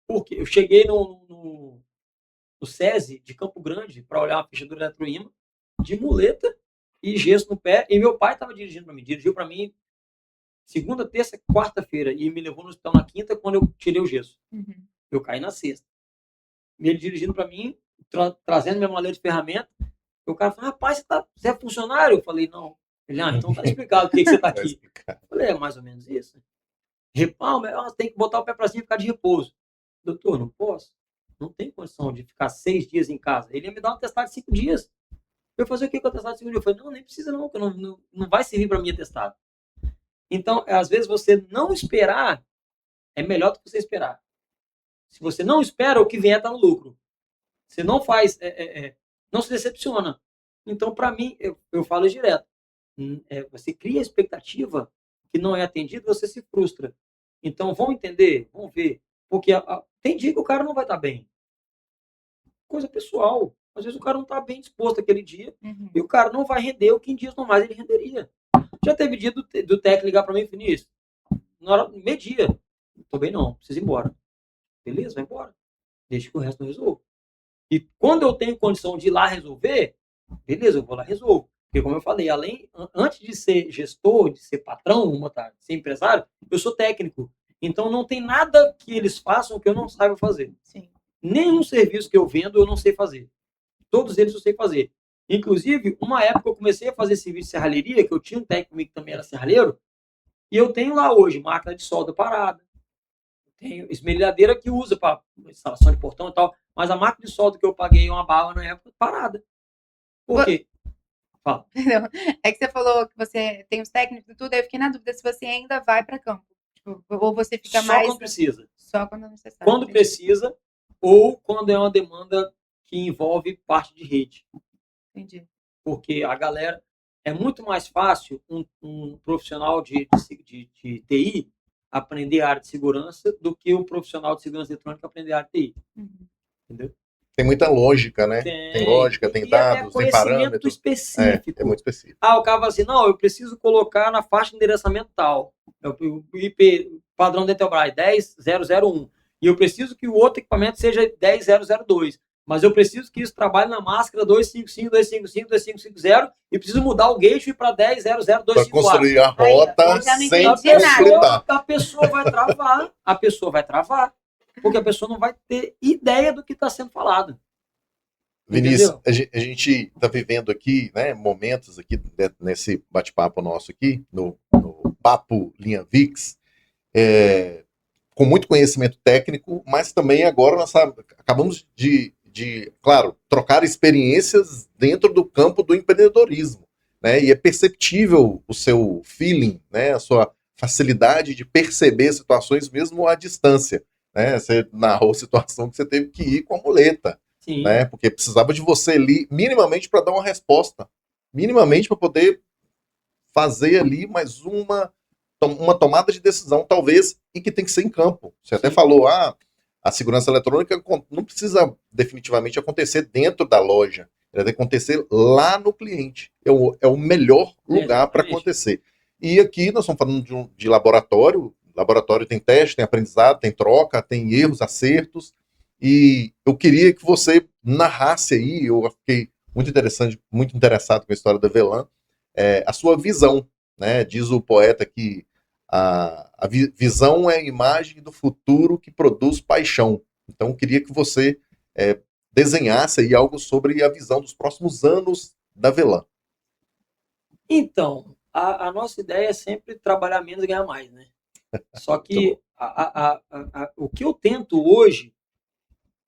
Speaker 3: Porque eu cheguei no SESI de Campo Grande para olhar uma ficha do eletroímã, de muleta e gesso no pé, e meu pai estava dirigiu para mim segunda, terça, quarta-feira, e me levou no hospital na quinta quando eu tirei o gesso.
Speaker 1: Uhum.
Speaker 3: Eu caí na sexta. E ele dirigindo para mim, trazendo minha maleta de ferramenta, o cara falou, rapaz, você é funcionário? Eu falei, não. Ele, então tá explicado por que você tá aqui. Eu falei, é mais ou menos isso. Repalma, você tem que botar o pé para cima e ficar de repouso. Doutor, não posso. Não tem condição de ficar 6 dias em casa. Ele ia me dar um atestado de 5 dias. Eu falei, o que com o atestado de 5 dias? Eu falei, não, nem precisa não, que não vai servir para mim atestado. Então, às vezes, você não esperar é melhor do que você esperar. Se você não espera, o que vier está no lucro. Você não faz, não se decepciona. Então, para mim, eu falo direto. Você cria expectativa que não é atendida, você se frustra. Então, vão entender, vão ver. Porque tem dia que o cara não vai estar bem. Coisa pessoal. Às vezes o cara não está bem disposto aquele dia e o cara não vai render o que em dias normais ele renderia. Já teve dia do técnico ligar para mim e falar, na hora, meio-dia. Não tô bem não, preciso ir embora. Beleza, vai embora. Deixa que o resto não resolva. E quando eu tenho condição de ir lá resolver, beleza, eu vou lá e resolvo. Porque como eu falei, antes de ser gestor, de ser patrão, de ser empresário, eu sou técnico. Então não tem nada que eles façam que eu não saiba fazer.
Speaker 1: Sim.
Speaker 3: Nenhum serviço que eu vendo eu não sei fazer. Todos eles eu sei fazer. Inclusive, uma época eu comecei a fazer serviço de serralheria, que eu tinha um técnico comigo que também era serralheiro, e eu tenho lá hoje máquina de solda parada, tenho esmerilhadeira que usa para instalação de portão e tal, mas a máquina de solda que eu paguei uma bala na época, parada. Por quê? Fala.
Speaker 1: Não, é que você falou que você tem os técnicos e tudo, aí eu fiquei na dúvida se você ainda vai para campo. Tipo, ou você fica
Speaker 3: Só
Speaker 1: mais...
Speaker 3: quando precisa.
Speaker 1: Só quando necessário.
Speaker 3: Quando precisa, ou quando é uma demanda que envolve parte de rede.
Speaker 1: Entendi.
Speaker 3: Porque a galera... É muito mais fácil um profissional de TI aprender a área de segurança do que um profissional de segurança eletrônica aprender a área de TI. Entendeu?
Speaker 2: Tem muita lógica, né? Tem lógica, tem dados, tem parâmetros.
Speaker 3: Específico.
Speaker 2: É muito específico.
Speaker 3: O cara fala assim, não, eu preciso colocar na faixa de endereçamento tal. O IP padrão da Intelbras, 10001. E eu preciso que o outro equipamento seja 10002. Mas eu preciso que isso trabalhe na máscara 255, 255, 2550 e preciso mudar o gateway para 10.0.0.254.
Speaker 2: Para construir a
Speaker 1: Aí,
Speaker 2: rota
Speaker 1: eu já não
Speaker 2: sem
Speaker 1: entendi nada.
Speaker 2: conflitar.
Speaker 3: A pessoa vai travar, porque a pessoa não vai ter ideia do que está sendo falado.
Speaker 2: Vinícius,
Speaker 3: Entendeu?
Speaker 2: a gente está vivendo aqui, né, momentos aqui nesse bate-papo nosso aqui, no Papo Linha VIX, com muito conhecimento técnico, mas também agora nós acabamos claro, trocar experiências dentro do campo do empreendedorismo, né? E é perceptível o seu feeling, né? A sua facilidade de perceber situações mesmo à distância, né? Você narrou situação que você teve que ir com a muleta,
Speaker 3: Sim.
Speaker 2: né? Porque precisava de você ali minimamente para dar uma resposta, minimamente para poder fazer ali mais uma tomada de decisão, talvez, e que tem que ser em campo. Você até falou, a segurança eletrônica não precisa definitivamente acontecer dentro da loja, ela tem que acontecer lá no cliente. É o melhor lugar para acontecer. E aqui nós estamos falando de laboratório. Laboratório tem teste, tem aprendizado, tem troca, tem erros, acertos. E eu queria que você narrasse aí, eu fiquei muito interessado com a história da Velan, a sua visão, né? Diz o poeta que a visão é a imagem do futuro que produz paixão. Então, eu queria que você desenhasse aí algo sobre a visão dos próximos anos da Velan.
Speaker 3: Então, a nossa ideia é sempre trabalhar menos e ganhar mais, né? Só que o que eu tento hoje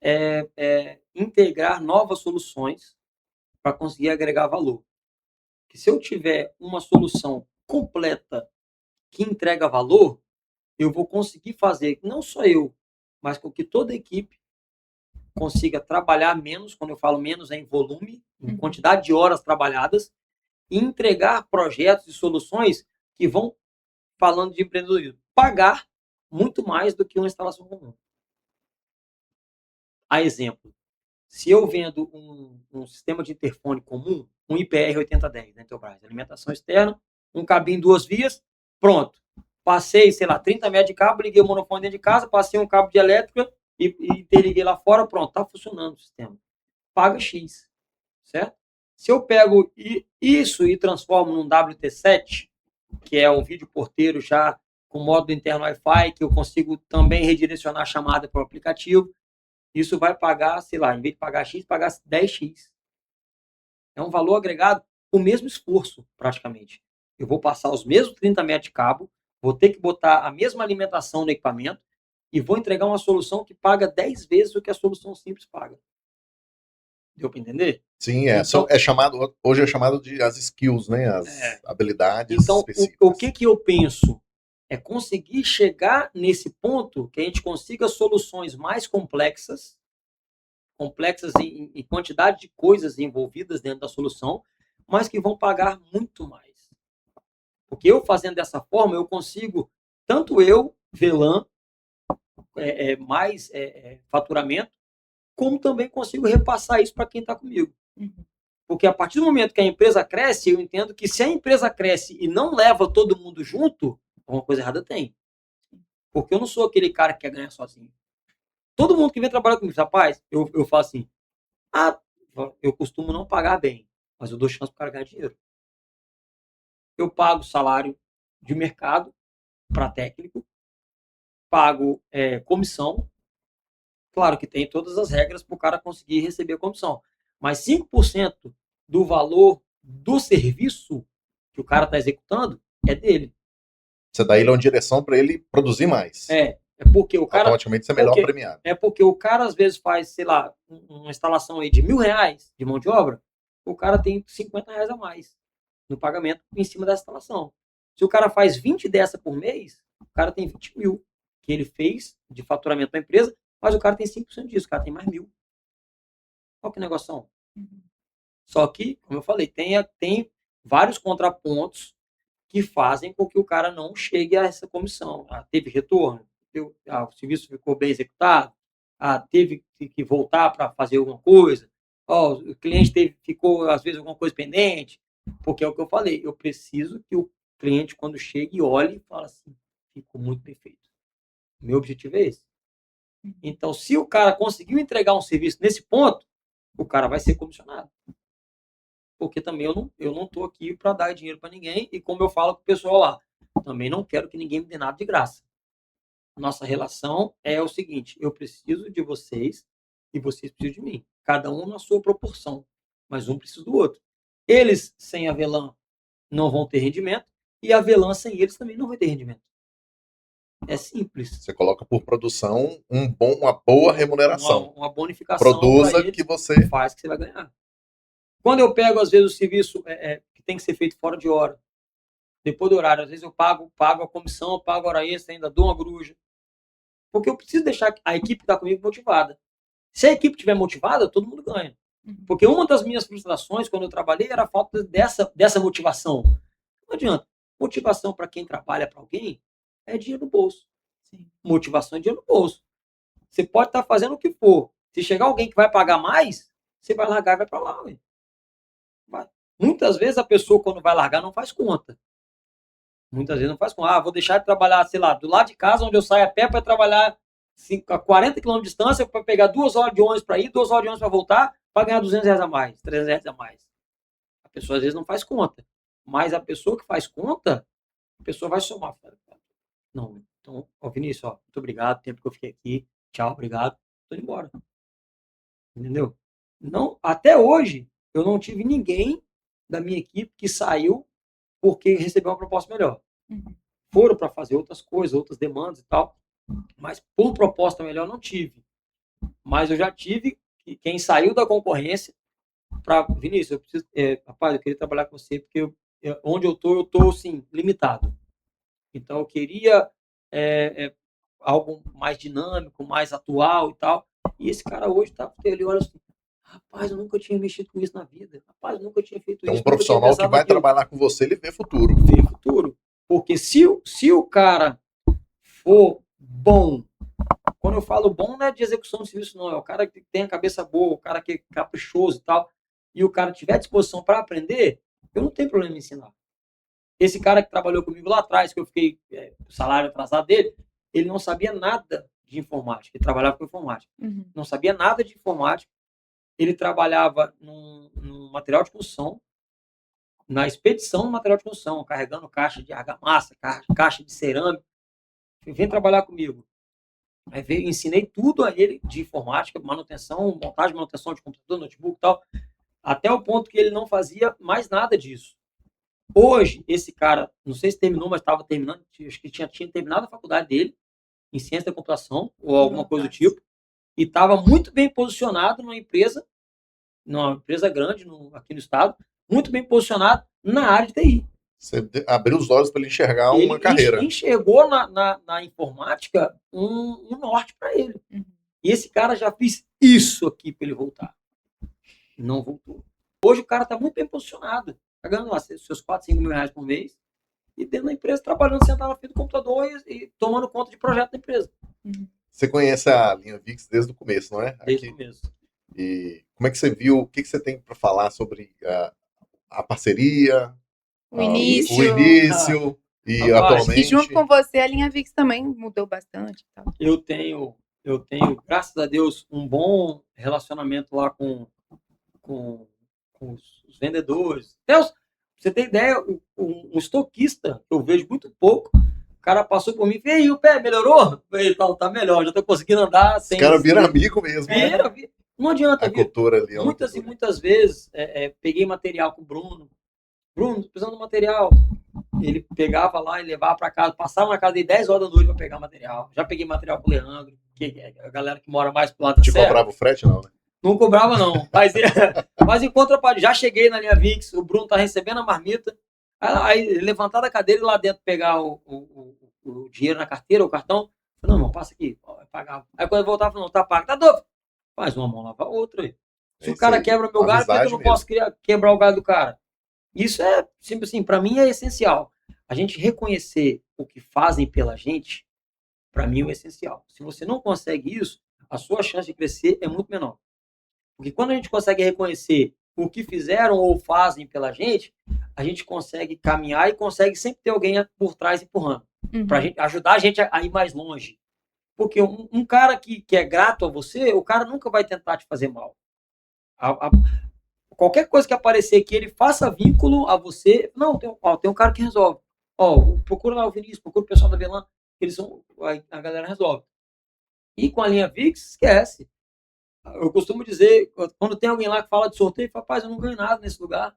Speaker 3: é integrar novas soluções para conseguir agregar valor. Que se eu tiver uma solução completa que entrega valor, eu vou conseguir fazer, não só eu, mas com que toda a equipe consiga trabalhar menos, quando eu falo menos é em volume, em quantidade de horas trabalhadas, e entregar projetos e soluções que vão, falando de empreendedorismo, pagar muito mais do que uma instalação comum. A exemplo, se eu vendo um sistema de interfone comum, um IPR 8010 da Intelbras, alimentação externa, um cabinho 2 vias, pronto. Passei, sei lá, 30 metros de cabo, liguei o monofone dentro de casa, passei um cabo de elétrica e interliguei lá fora, pronto, está funcionando o sistema. Paga X, certo? Se eu pego isso e transformo num WT7, que é um vídeo porteiro já com modo interno Wi-Fi, que eu consigo também redirecionar a chamada para o aplicativo, isso vai pagar, sei lá, em vez de pagar X, pagar 10X. É um valor agregado com o mesmo esforço, praticamente. Eu vou passar os mesmos 30 metros de cabo, vou ter que botar a mesma alimentação no equipamento e vou entregar uma solução que paga 10 vezes o que a solução simples paga. Deu para entender?
Speaker 2: Sim, então, hoje é chamado de as skills, né? As habilidades específicas.
Speaker 3: Então, o que eu penso? É conseguir chegar nesse ponto que a gente consiga soluções mais complexas em quantidade de coisas envolvidas dentro da solução, mas que vão pagar muito mais. Porque eu fazendo dessa forma, eu consigo, tanto eu, Velan, mais faturamento, como também consigo repassar isso para quem está comigo. Porque a partir do momento que a empresa cresce, eu entendo que se a empresa cresce e não leva todo mundo junto, alguma coisa errada tem. Porque eu não sou aquele cara que quer ganhar sozinho. Todo mundo que vem trabalhar comigo, rapaz, eu falo assim, eu costumo não pagar bem, mas eu dou chance para o cara ganhar dinheiro. Eu pago salário de mercado para técnico, pago comissão, claro que tem todas as regras para o cara conseguir receber a comissão, mas 5% do valor do serviço que o cara está executando é dele.
Speaker 2: Você dá ele uma direção para ele produzir mais.
Speaker 3: É porque o cara...
Speaker 2: Automaticamente você é melhor premiado.
Speaker 3: É porque o cara, às vezes, faz, sei lá, uma instalação aí de R$1.000 de mão de obra, o cara tem R$50 a mais no pagamento em cima dessa instalação. Se o cara faz 20 dessa por mês, o cara tem 20 mil que ele fez de faturamento da empresa, mas o cara tem 5% disso, o cara tem mais 1.000. Qual que é a negociação? Só que, como eu falei, tem vários contrapontos que fazem com que o cara não chegue a essa comissão. Teve retorno? O serviço ficou bem executado? Teve que voltar para fazer alguma coisa? O cliente ficou, às vezes, alguma coisa pendente? Porque é o que eu falei, eu preciso que o cliente, quando chega e olhe, fala assim, ficou muito bem feito. Meu objetivo é esse. Então, se o cara conseguiu entregar um serviço nesse ponto, o cara vai ser comissionado. Porque também eu não estou aqui para dar dinheiro para ninguém, e como eu falo com o pessoal lá, também não quero que ninguém me dê nada de graça. Nossa relação é o seguinte: eu preciso de vocês e vocês precisam de mim. Cada um na sua proporção, mas um precisa do outro. Eles, sem a Velan, não vão ter rendimento, e a Velan, sem eles, também não vai ter rendimento. É simples.
Speaker 2: Você coloca por produção uma boa remuneração.
Speaker 3: Uma bonificação.
Speaker 2: Produza que você
Speaker 3: faz que você vai ganhar. Quando eu pego, às vezes, o serviço que tem que ser feito fora de hora, depois do horário, às vezes eu pago a comissão, eu pago a hora extra, ainda dou uma gruja. Porque eu preciso deixar a equipe que está comigo motivada. Se a equipe estiver motivada, todo mundo ganha. Porque uma das minhas frustrações quando eu trabalhei era a falta dessa motivação. Não adianta. Motivação para quem trabalha para alguém é dinheiro no bolso. Sim. Motivação é dinheiro no bolso. Você pode estar fazendo o que for. Se chegar alguém que vai pagar mais, você vai largar e vai para lá. Vai. Muitas vezes a pessoa, quando vai largar, não faz conta. Muitas vezes não faz conta. Vou deixar de trabalhar, sei lá, do lado de casa, onde eu saio a pé, para trabalhar a 40 km de distância, para pegar 2 horas de ônibus para ir, 2 horas de ônibus para voltar, para ganhar R$200 a mais, R$300 a mais. A pessoa às vezes não faz conta. Mas a pessoa que faz conta, a pessoa vai somar. Não, então, Vinícius, muito obrigado, o tempo que eu fiquei aqui, tchau, obrigado, tô indo embora. Entendeu? Não, até hoje, eu não tive ninguém da minha equipe que saiu porque recebeu uma proposta melhor. Foram para fazer outras coisas, outras demandas e tal, mas por proposta melhor não tive. Mas eu já tive quem saiu da concorrência para Vinícius, eu preciso, rapaz, eu queria trabalhar com você porque onde eu tô assim, limitado. Então eu queria algo mais dinâmico, mais atual e tal. E esse cara hoje ele olha assim: rapaz, eu nunca tinha mexido com isso na vida. Rapaz, eu nunca tinha feito isso.
Speaker 2: É um profissional que vai trabalhar com você, ele vê futuro.
Speaker 3: Vê futuro. Porque se o cara for bom, quando eu falo bom, não é de execução de serviço, não. É o cara que tem a cabeça boa, o cara que é caprichoso e tal. E o cara tiver disposição para aprender, eu não tenho problema em ensinar. Esse cara que trabalhou comigo lá atrás, que eu fiquei o salário atrasado dele, ele não sabia nada de informática. Ele trabalhava com informática. Não sabia nada de informática. Ele trabalhava num material de construção, na expedição do material de construção, carregando caixa de argamassa, caixa de cerâmica. Vem trabalhar comigo. Aí ensinei tudo a ele de informática, manutenção, montagem, manutenção de computador, notebook e tal, até o ponto que ele não fazia mais nada disso. Hoje, esse cara, não sei se terminou, mas estava terminando, acho que tinha terminado a faculdade dele, em ciência da computação, ou alguma coisa do tipo, e estava muito bem posicionado numa empresa grande aqui no estado, muito bem posicionado na área de TI.
Speaker 2: Você abriu os olhos para ele enxergar uma carreira.
Speaker 3: Ele enxergou na informática um norte para ele. E esse cara já fez isso aqui para ele voltar. Não voltou. Hoje o cara está muito bem posicionado. Está ganhando lá seus 4, 5 mil reais por mês e dentro da empresa, trabalhando, sentado na frente do computador e tomando conta de projeto da empresa.
Speaker 2: Você conhece a linha VIX desde o começo, não é?
Speaker 3: Desde o começo.
Speaker 2: E como é que você viu, o que você tem para falar sobre a parceria,
Speaker 1: o início
Speaker 2: e atualmente?
Speaker 1: E junto com você, a linha VIX também mudou bastante. Tá?
Speaker 3: Eu tenho, graças a Deus, um bom relacionamento lá com os vendedores. Você tem ideia, um estoquista, que eu vejo muito pouco, o cara passou por mim e falou: e o pé melhorou? Ele tá melhor, já tô conseguindo andar.
Speaker 2: Os caras viram amigo mesmo.
Speaker 3: Vira. Não adianta.
Speaker 2: A cultura ali.
Speaker 3: Muitas vezes, peguei material com o Bruno. Bruno, tô precisando de material. Ele pegava lá e levava para casa, passava na casa de 10 horas da noite para pegar material. Já peguei material com o Leandro, que é a galera que mora mais pro lado da serra.
Speaker 2: Te cobrava o frete, não, né?
Speaker 3: Não cobrava, não. Mas em contrapartida, já cheguei na linha VIX, o Bruno tá recebendo a marmita, aí levantar da cadeira e lá dentro pegar o dinheiro na carteira, o cartão. Não, irmão, passa aqui, vai pagar. Aí quando eu voltava, falei: não, tá pago, tá doido. Faz uma mão, lava a outra aí. Se o cara quebra meu galho, por que eu não posso quebrar o galho do cara? Isso é, sempre assim, para mim é essencial. A gente reconhecer o que fazem pela gente, para mim é essencial. Se você não consegue isso, a sua chance de crescer é muito menor. Porque quando a gente consegue reconhecer o que fizeram ou fazem pela gente, a gente consegue caminhar e consegue sempre ter alguém por trás empurrando. Para ajudar a gente a ir mais longe. Porque um cara que é grato a você, o cara nunca vai tentar te fazer mal. Qualquer coisa que aparecer que ele faça vínculo a você, não, tem um cara que resolve. Procura lá o Vinícius, procura o pessoal da Velan, a galera resolve. E com a linha VIX, esquece. Eu costumo dizer, quando tem alguém lá que fala de sorteio, fala, rapaz, eu não ganho nada nesse lugar.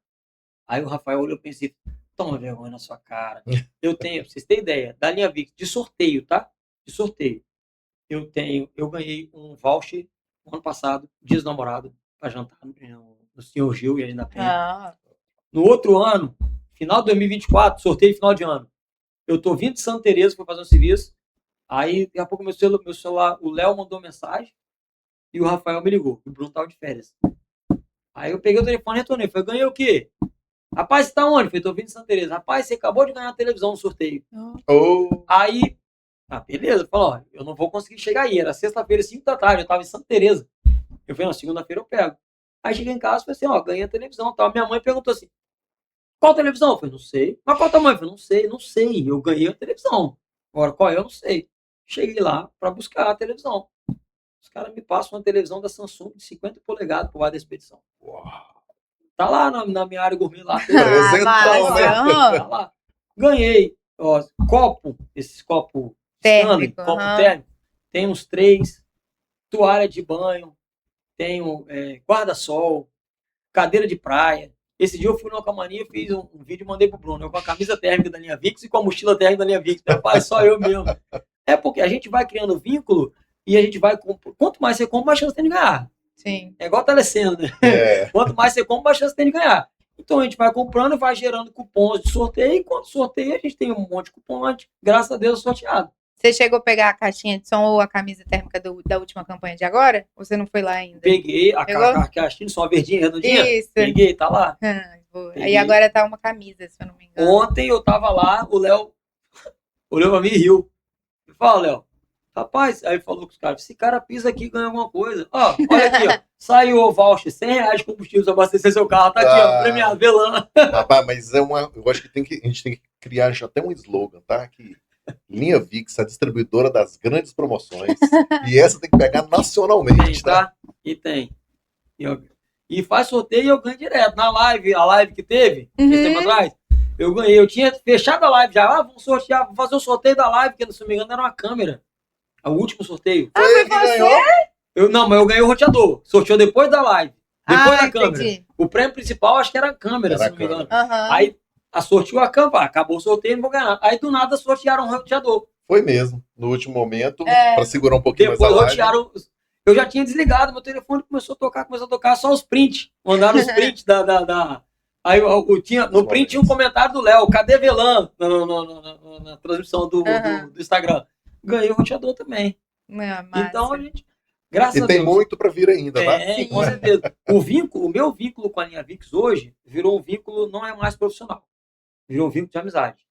Speaker 3: Aí o Rafael olhou e pensei, toma vergonha na sua cara. Eu tenho, pra vocês terem ideia, da linha VIX, de sorteio, tá? De sorteio. Eu ganhei um voucher no ano passado, Dia dos Namorados, para jantar no Senhor Gil e ali na Penha. No outro ano, final de 2024, sorteio final de ano. Eu tô vindo de Santa Teresa, fui fazer um serviço. Aí, daqui a pouco, meu celular, o Léo mandou mensagem e o Rafael me ligou. O Bruno tava de férias. Aí eu peguei o telefone e retornei. Falei, ganhei o quê? Rapaz, você tá onde? Falei, tô vindo de Santa Teresa. Rapaz, você acabou de ganhar a televisão no sorteio. Aí, beleza. Falei, eu não vou conseguir chegar aí. Era sexta-feira, 5 da tarde. Eu tava em Santa Teresa. Eu falei, segunda-feira eu pego. Aí cheguei em casa e falei assim, ganhei a televisão. Tal. Minha mãe perguntou assim, qual televisão? Eu falei, não sei. Mas qual tamanho? Eu falei, não sei. Eu ganhei a televisão. Agora, qual é? Eu não sei. Cheguei lá para buscar a televisão. Os caras me passam uma televisão da Samsung de 50 polegadas por lado da expedição. Uau. Tá lá na minha área gourmet lá. Tá lá. Ganhei. Copo, esses copos
Speaker 1: térmico,
Speaker 3: térmico. Tem uns 3. Toalha de banho. Tenho guarda-sol. Cadeira de praia. Esse dia eu fui numa camarinha, fiz um vídeo e mandei pro Bruno. Eu com a camisa térmica da linha VIX e com a mochila térmica da linha VIX. Rapaz, só eu mesmo. É porque a gente vai criando vínculo e a gente vai... Quanto mais você compra, mais chance tem de ganhar.
Speaker 1: Sim.
Speaker 3: É igual a telecena, né? Quanto mais você compra, mais chance tem de ganhar. Então a gente vai comprando e vai gerando cupons de sorteio. E quando sorteia, a gente tem um monte de cupom, graças a Deus, sorteado.
Speaker 1: Você chegou a pegar a caixinha de som ou a camisa térmica da última campanha de agora? Ou você não foi lá ainda?
Speaker 3: Peguei a caixinha de som, a verdinha, redondinha. Isso. Peguei, tá lá.
Speaker 1: Aí agora tá uma camisa, se eu não me engano.
Speaker 3: Ontem eu tava lá, o Léo olhou pra mim e riu. Eu falo, Léo, rapaz, aí falou com os caras, esse cara pisa aqui e ganha alguma coisa. Olha aqui, saiu o voucher, R$100 de combustível pra abastecer seu carro, tá aqui, premiado, Velan.
Speaker 2: Rapaz, mas eu acho que a gente tem que criar já até um slogan, tá? Que linha VIX, a distribuidora das grandes promoções, e essa tem que pegar nacionalmente,
Speaker 3: tá? E tem. E faz sorteio e eu ganho direto. Na live, a live que teve, esse tempo atrás, eu ganhei. Eu tinha fechado a live já. Vamos sortear, vamos fazer o sorteio da live, que se não me engano era uma câmera. O último sorteio.
Speaker 1: Foi você?
Speaker 3: Mas eu ganhei o roteador. Sorteou depois da live. Depois da câmera.
Speaker 1: Entendi.
Speaker 3: O prêmio principal acho que era a câmera, se não me engano.
Speaker 1: Aí
Speaker 3: sorteou a câmera, acabou o sorteio, não vou ganhar nada. Aí do nada sortearam um roteador.
Speaker 2: Foi mesmo. No último momento, para segurar um pouquinho
Speaker 3: depois
Speaker 2: mais a live.
Speaker 3: Rotearam. Eu já tinha desligado, meu telefone começou a tocar só os prints. Mandaram os prints da... Aí eu tinha, no print tinha um comentário do Léo, cadê Velan? Na transmissão do Instagram. Ganhei o roteador também. Então a gente, graças a Deus.
Speaker 2: E tem muito para vir ainda, tá?
Speaker 3: Com certeza. O meu vínculo com a linha VIX hoje virou um vínculo, não é mais profissional. Virou um vínculo de amizade.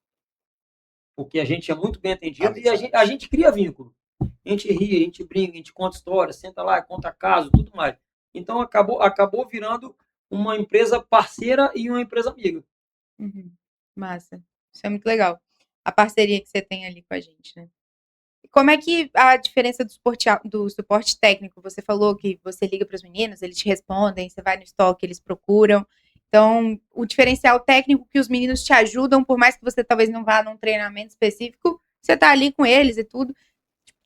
Speaker 3: Porque a gente é muito bem atendido e a gente cria vínculo. A gente ri, a gente brinca, a gente conta história, senta lá, conta caso, tudo mais. Então acabou virando uma empresa parceira e uma empresa amiga.
Speaker 1: Massa. Isso é muito legal. A parceria que você tem ali com a gente, né? E como é que a diferença do suporte técnico? Você falou que você liga para os meninos, eles te respondem, você vai no estoque, eles procuram. Então, o diferencial técnico que os meninos te ajudam, por mais que você talvez não vá num treinamento específico, você tá ali com eles e tudo.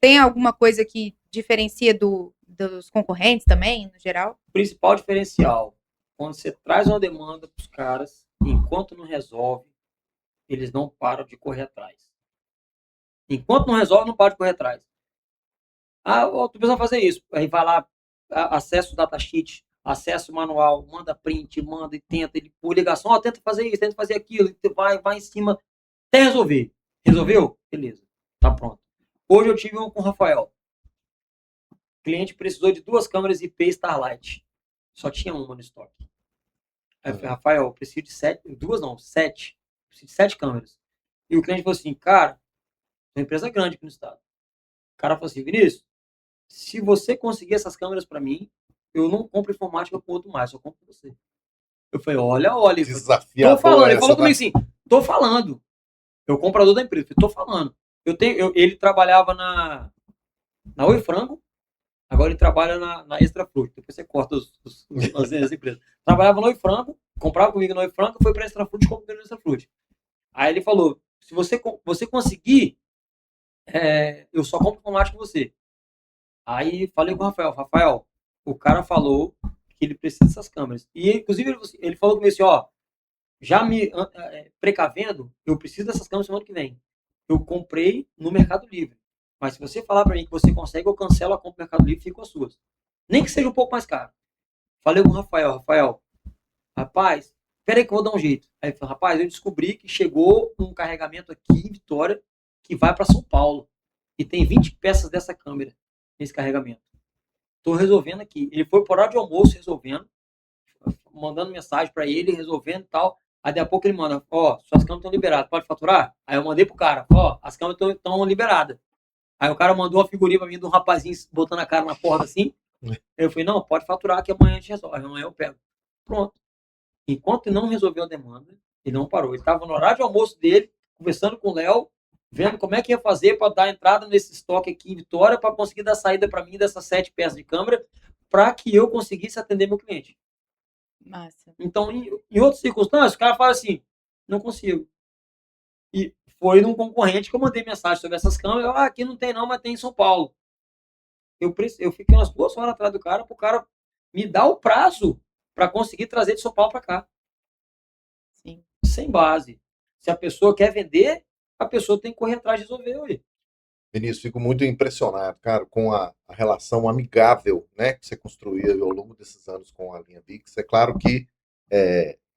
Speaker 1: Tem alguma coisa que diferencia dos concorrentes também, no geral?
Speaker 3: O principal diferencial, quando você traz uma demanda para os caras, enquanto não resolve, eles não param de correr atrás. Enquanto não resolve, não para de correr atrás. Tu precisa fazer isso. Aí vai lá, acessa o datasheet, acessa o manual, manda print, manda e tenta, ele por ligação, tenta fazer isso, tenta fazer aquilo, vai em cima, até resolver. Resolveu? Beleza, tá pronto. Hoje eu tive um com o Rafael. O cliente precisou de 2 câmeras IP Starlight. Só tinha uma no estoque. Aí eu falei, Rafael, eu preciso de 7. 7. Preciso de 7 câmeras. E o cliente falou assim, cara, é uma empresa grande aqui no estado. O cara falou assim, Vinícius, se você conseguir essas câmeras para mim, eu não compro informática com outro mais, eu compro com você. Eu falei, olha.
Speaker 2: Desafiador.
Speaker 3: Tô falando. Ele falou comigo assim, tô falando. Eu comprador da empresa, tô falando. Ele trabalhava na Oi Frango, agora ele trabalha na Extra Fruit, depois você corta as empresas. Trabalhava no Oi Frango, comprava comigo no Oi Frango, foi para Extra Fruit, comprei no Extra Fruit. Aí ele falou, se você conseguir, eu só compro tomate com você. Aí falei com o Rafael, o cara falou que ele precisa dessas câmeras. E inclusive ele falou comigo assim, ó, já me precavendo, eu preciso dessas câmeras semana que vem. Eu comprei no Mercado Livre. Mas se você falar para mim que você consegue, eu cancelo a compra no Mercado Livre e fico com as suas. Nem que seja um pouco mais caro. Falei com o Rafael, rapaz, peraí que eu vou dar um jeito. Aí ele falou, rapaz, eu descobri que chegou um carregamento aqui em Vitória que vai para São Paulo. E tem 20 peças dessa câmera nesse carregamento. Estou resolvendo aqui. Ele foi por hora de almoço resolvendo, mandando mensagem para ele, resolvendo e tal. Aí, daqui a pouco ele manda, ó, suas câmeras estão liberadas, pode faturar? Aí eu mandei pro cara, ó, as câmeras estão liberadas. Aí o cara mandou uma figurinha pra mim de um rapazinho botando a cara na porta assim. Eu falei, não, pode faturar que amanhã a gente resolve, amanhã eu pego. Pronto. Enquanto ele não resolveu a demanda, ele não parou. Ele estava no horário de almoço dele, conversando com o Léo, vendo como é que ia fazer para dar entrada nesse estoque aqui em Vitória, para conseguir dar saída para mim dessas 7 peças de câmera, para que eu conseguisse atender meu cliente.
Speaker 1: Massa.
Speaker 3: Então, em outras circunstâncias, o cara fala assim, não consigo. E foi num concorrente que eu mandei mensagem sobre essas câmeras, aqui não tem não, mas tem em São Paulo. Eu fiquei umas 2 horas atrás do cara, para o cara me dar o prazo para conseguir trazer de São Paulo para cá.
Speaker 1: Sim.
Speaker 3: Sem base. Se a pessoa quer vender, a pessoa tem que correr atrás de resolver. Ué.
Speaker 2: Vinícius, fico muito impressionado, cara, com a relação amigável, né, que você construiu ao longo desses anos com a linha VIX. É claro que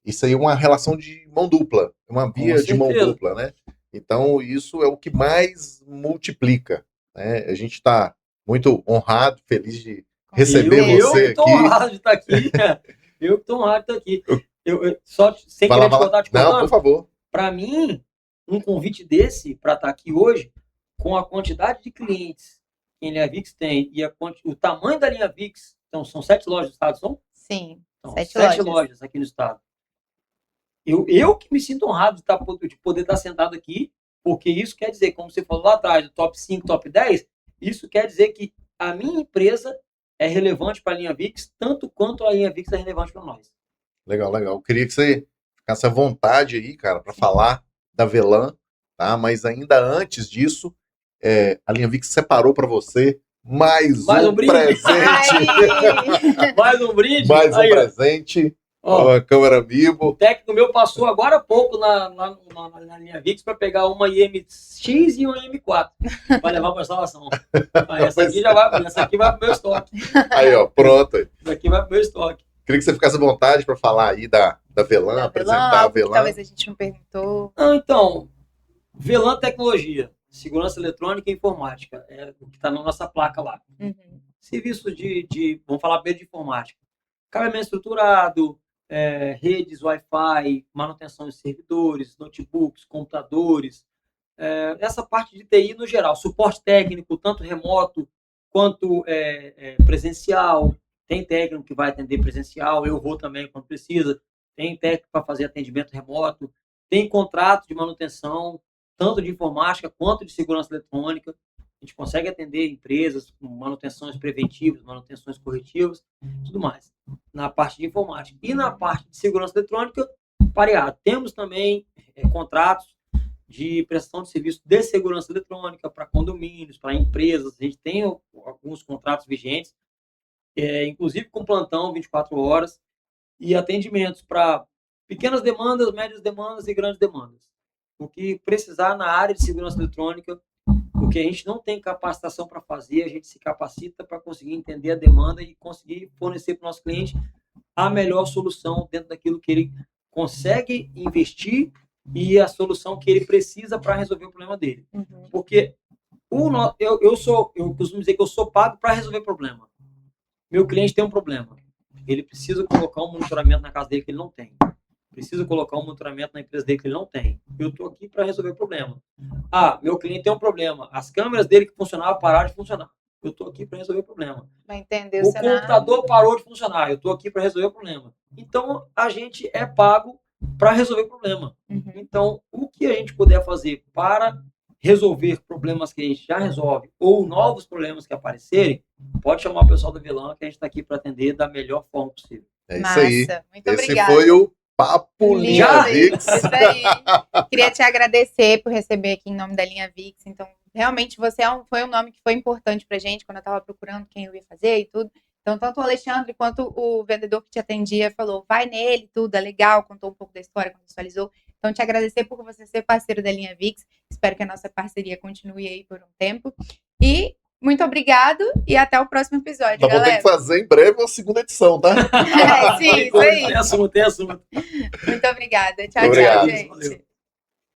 Speaker 2: isso aí é uma relação de mão dupla, uma via de mão dupla, né? Então, isso é o que mais multiplica, né? A gente está muito honrado, feliz de receber você aqui.
Speaker 3: Eu estou honrado de estar aqui. Eu estou honrado de estar aqui. Eu só sem querer te cortar,
Speaker 2: não, por favor.
Speaker 3: Para mim, um convite desse para estar aqui hoje, com a quantidade de clientes que a linha VIX tem e o tamanho da linha VIX, então são 7 lojas do estado, são?
Speaker 1: Sim,
Speaker 3: então,
Speaker 1: 7
Speaker 3: lojas aqui no estado. Eu que me sinto honrado de poder estar sentado aqui, porque isso quer dizer, como você falou lá atrás, do top 5, top 10, isso quer dizer que a minha empresa é relevante para a linha VIX, tanto quanto a linha VIX é relevante para nós.
Speaker 2: Legal, legal. Eu queria que você ficasse à vontade aí, cara, para falar da Velan, tá? Mas ainda antes disso, a linha VIX separou para você mais um presente.
Speaker 3: Mais um brinde.
Speaker 2: Mais um presente. Uma câmera Bibo.
Speaker 3: O técnico meu passou agora há pouco na linha VIX para pegar uma IMX e uma IM4 para levar para a instalação. Essa aqui vai para o meu estoque.
Speaker 2: Aí, ó, pronto.
Speaker 3: Essa aqui vai para o meu estoque.
Speaker 2: Queria que você ficasse à vontade para falar aí da Velan, apresentar a Velan.
Speaker 1: Talvez a gente não perguntou.
Speaker 3: Então, Velan Tecnologia, segurança eletrônica e informática, é o que está na nossa placa lá.
Speaker 1: Uhum.
Speaker 3: Serviços vamos falar primeiro de informática. Cabeamento estruturado, redes, Wi-Fi, manutenção de servidores, notebooks, computadores, essa parte de TI no geral, suporte técnico, tanto remoto quanto presencial. Tem técnico que vai atender presencial, eu vou também quando precisa. Tem técnico para fazer atendimento remoto. Tem contrato de manutenção, tanto de informática quanto de segurança eletrônica. A gente consegue atender empresas com manutenções preventivas, manutenções corretivas, tudo mais, na parte de informática. E na parte de segurança eletrônica, pareado. Temos também contratos de prestação de serviço de segurança eletrônica para condomínios, para empresas. A gente tem alguns contratos vigentes, inclusive com plantão 24 horas e atendimentos para pequenas demandas, médias demandas e grandes demandas. O que precisar na área de segurança eletrônica, o que a gente não tem capacitação para fazer, a gente se capacita para conseguir entender a demanda e conseguir fornecer para o nosso cliente a melhor solução dentro daquilo que ele consegue investir e a solução que ele precisa para resolver o problema dele.
Speaker 1: Uhum.
Speaker 3: Porque eu costumo dizer que eu sou pago para resolver problema. Meu cliente tem um problema. Ele precisa colocar um monitoramento na casa dele que ele não tem. Precisa colocar um monitoramento na empresa dele que ele não tem. Eu estou aqui para resolver o problema. Meu cliente tem um problema. As câmeras dele que funcionavam pararam de funcionar. Eu estou aqui para resolver o problema.
Speaker 1: Vai entender
Speaker 3: o computador parou de funcionar. Eu estou aqui para resolver o problema. Então, a gente é pago para resolver o problema.
Speaker 1: Uhum.
Speaker 3: Então, o que a gente puder fazer para resolver problemas que a gente já resolve ou novos problemas que aparecerem, pode chamar o pessoal da Velan, que a gente está aqui para atender da melhor forma possível.
Speaker 2: É isso
Speaker 1: Massa,
Speaker 2: aí.
Speaker 1: muito
Speaker 2: Esse
Speaker 1: obrigada.
Speaker 2: foi o Papo
Speaker 1: Lindo,
Speaker 2: Linha VIX.
Speaker 1: isso aí. Queria te agradecer por receber aqui em nome da Linha VIX. Então, realmente, você foi um nome que foi importante pra gente quando eu estava procurando quem eu ia fazer e tudo. Então, tanto o Alexandre quanto o vendedor que te atendia falou, vai nele, tudo, é legal, contou um pouco da história, contextualizou. Então, te agradecer por você ser parceiro da Linha VIX. Espero que a nossa parceria continue aí por um tempo. E muito obrigado e até o próximo episódio,
Speaker 2: Nós vamos ter
Speaker 1: galera.
Speaker 2: que fazer em breve uma segunda edição, tá?
Speaker 1: Sim, isso aí.
Speaker 3: Tem assunto.
Speaker 1: Muito obrigada. Tchau,
Speaker 2: Obrigado.
Speaker 1: tchau, gente.
Speaker 3: Valeu.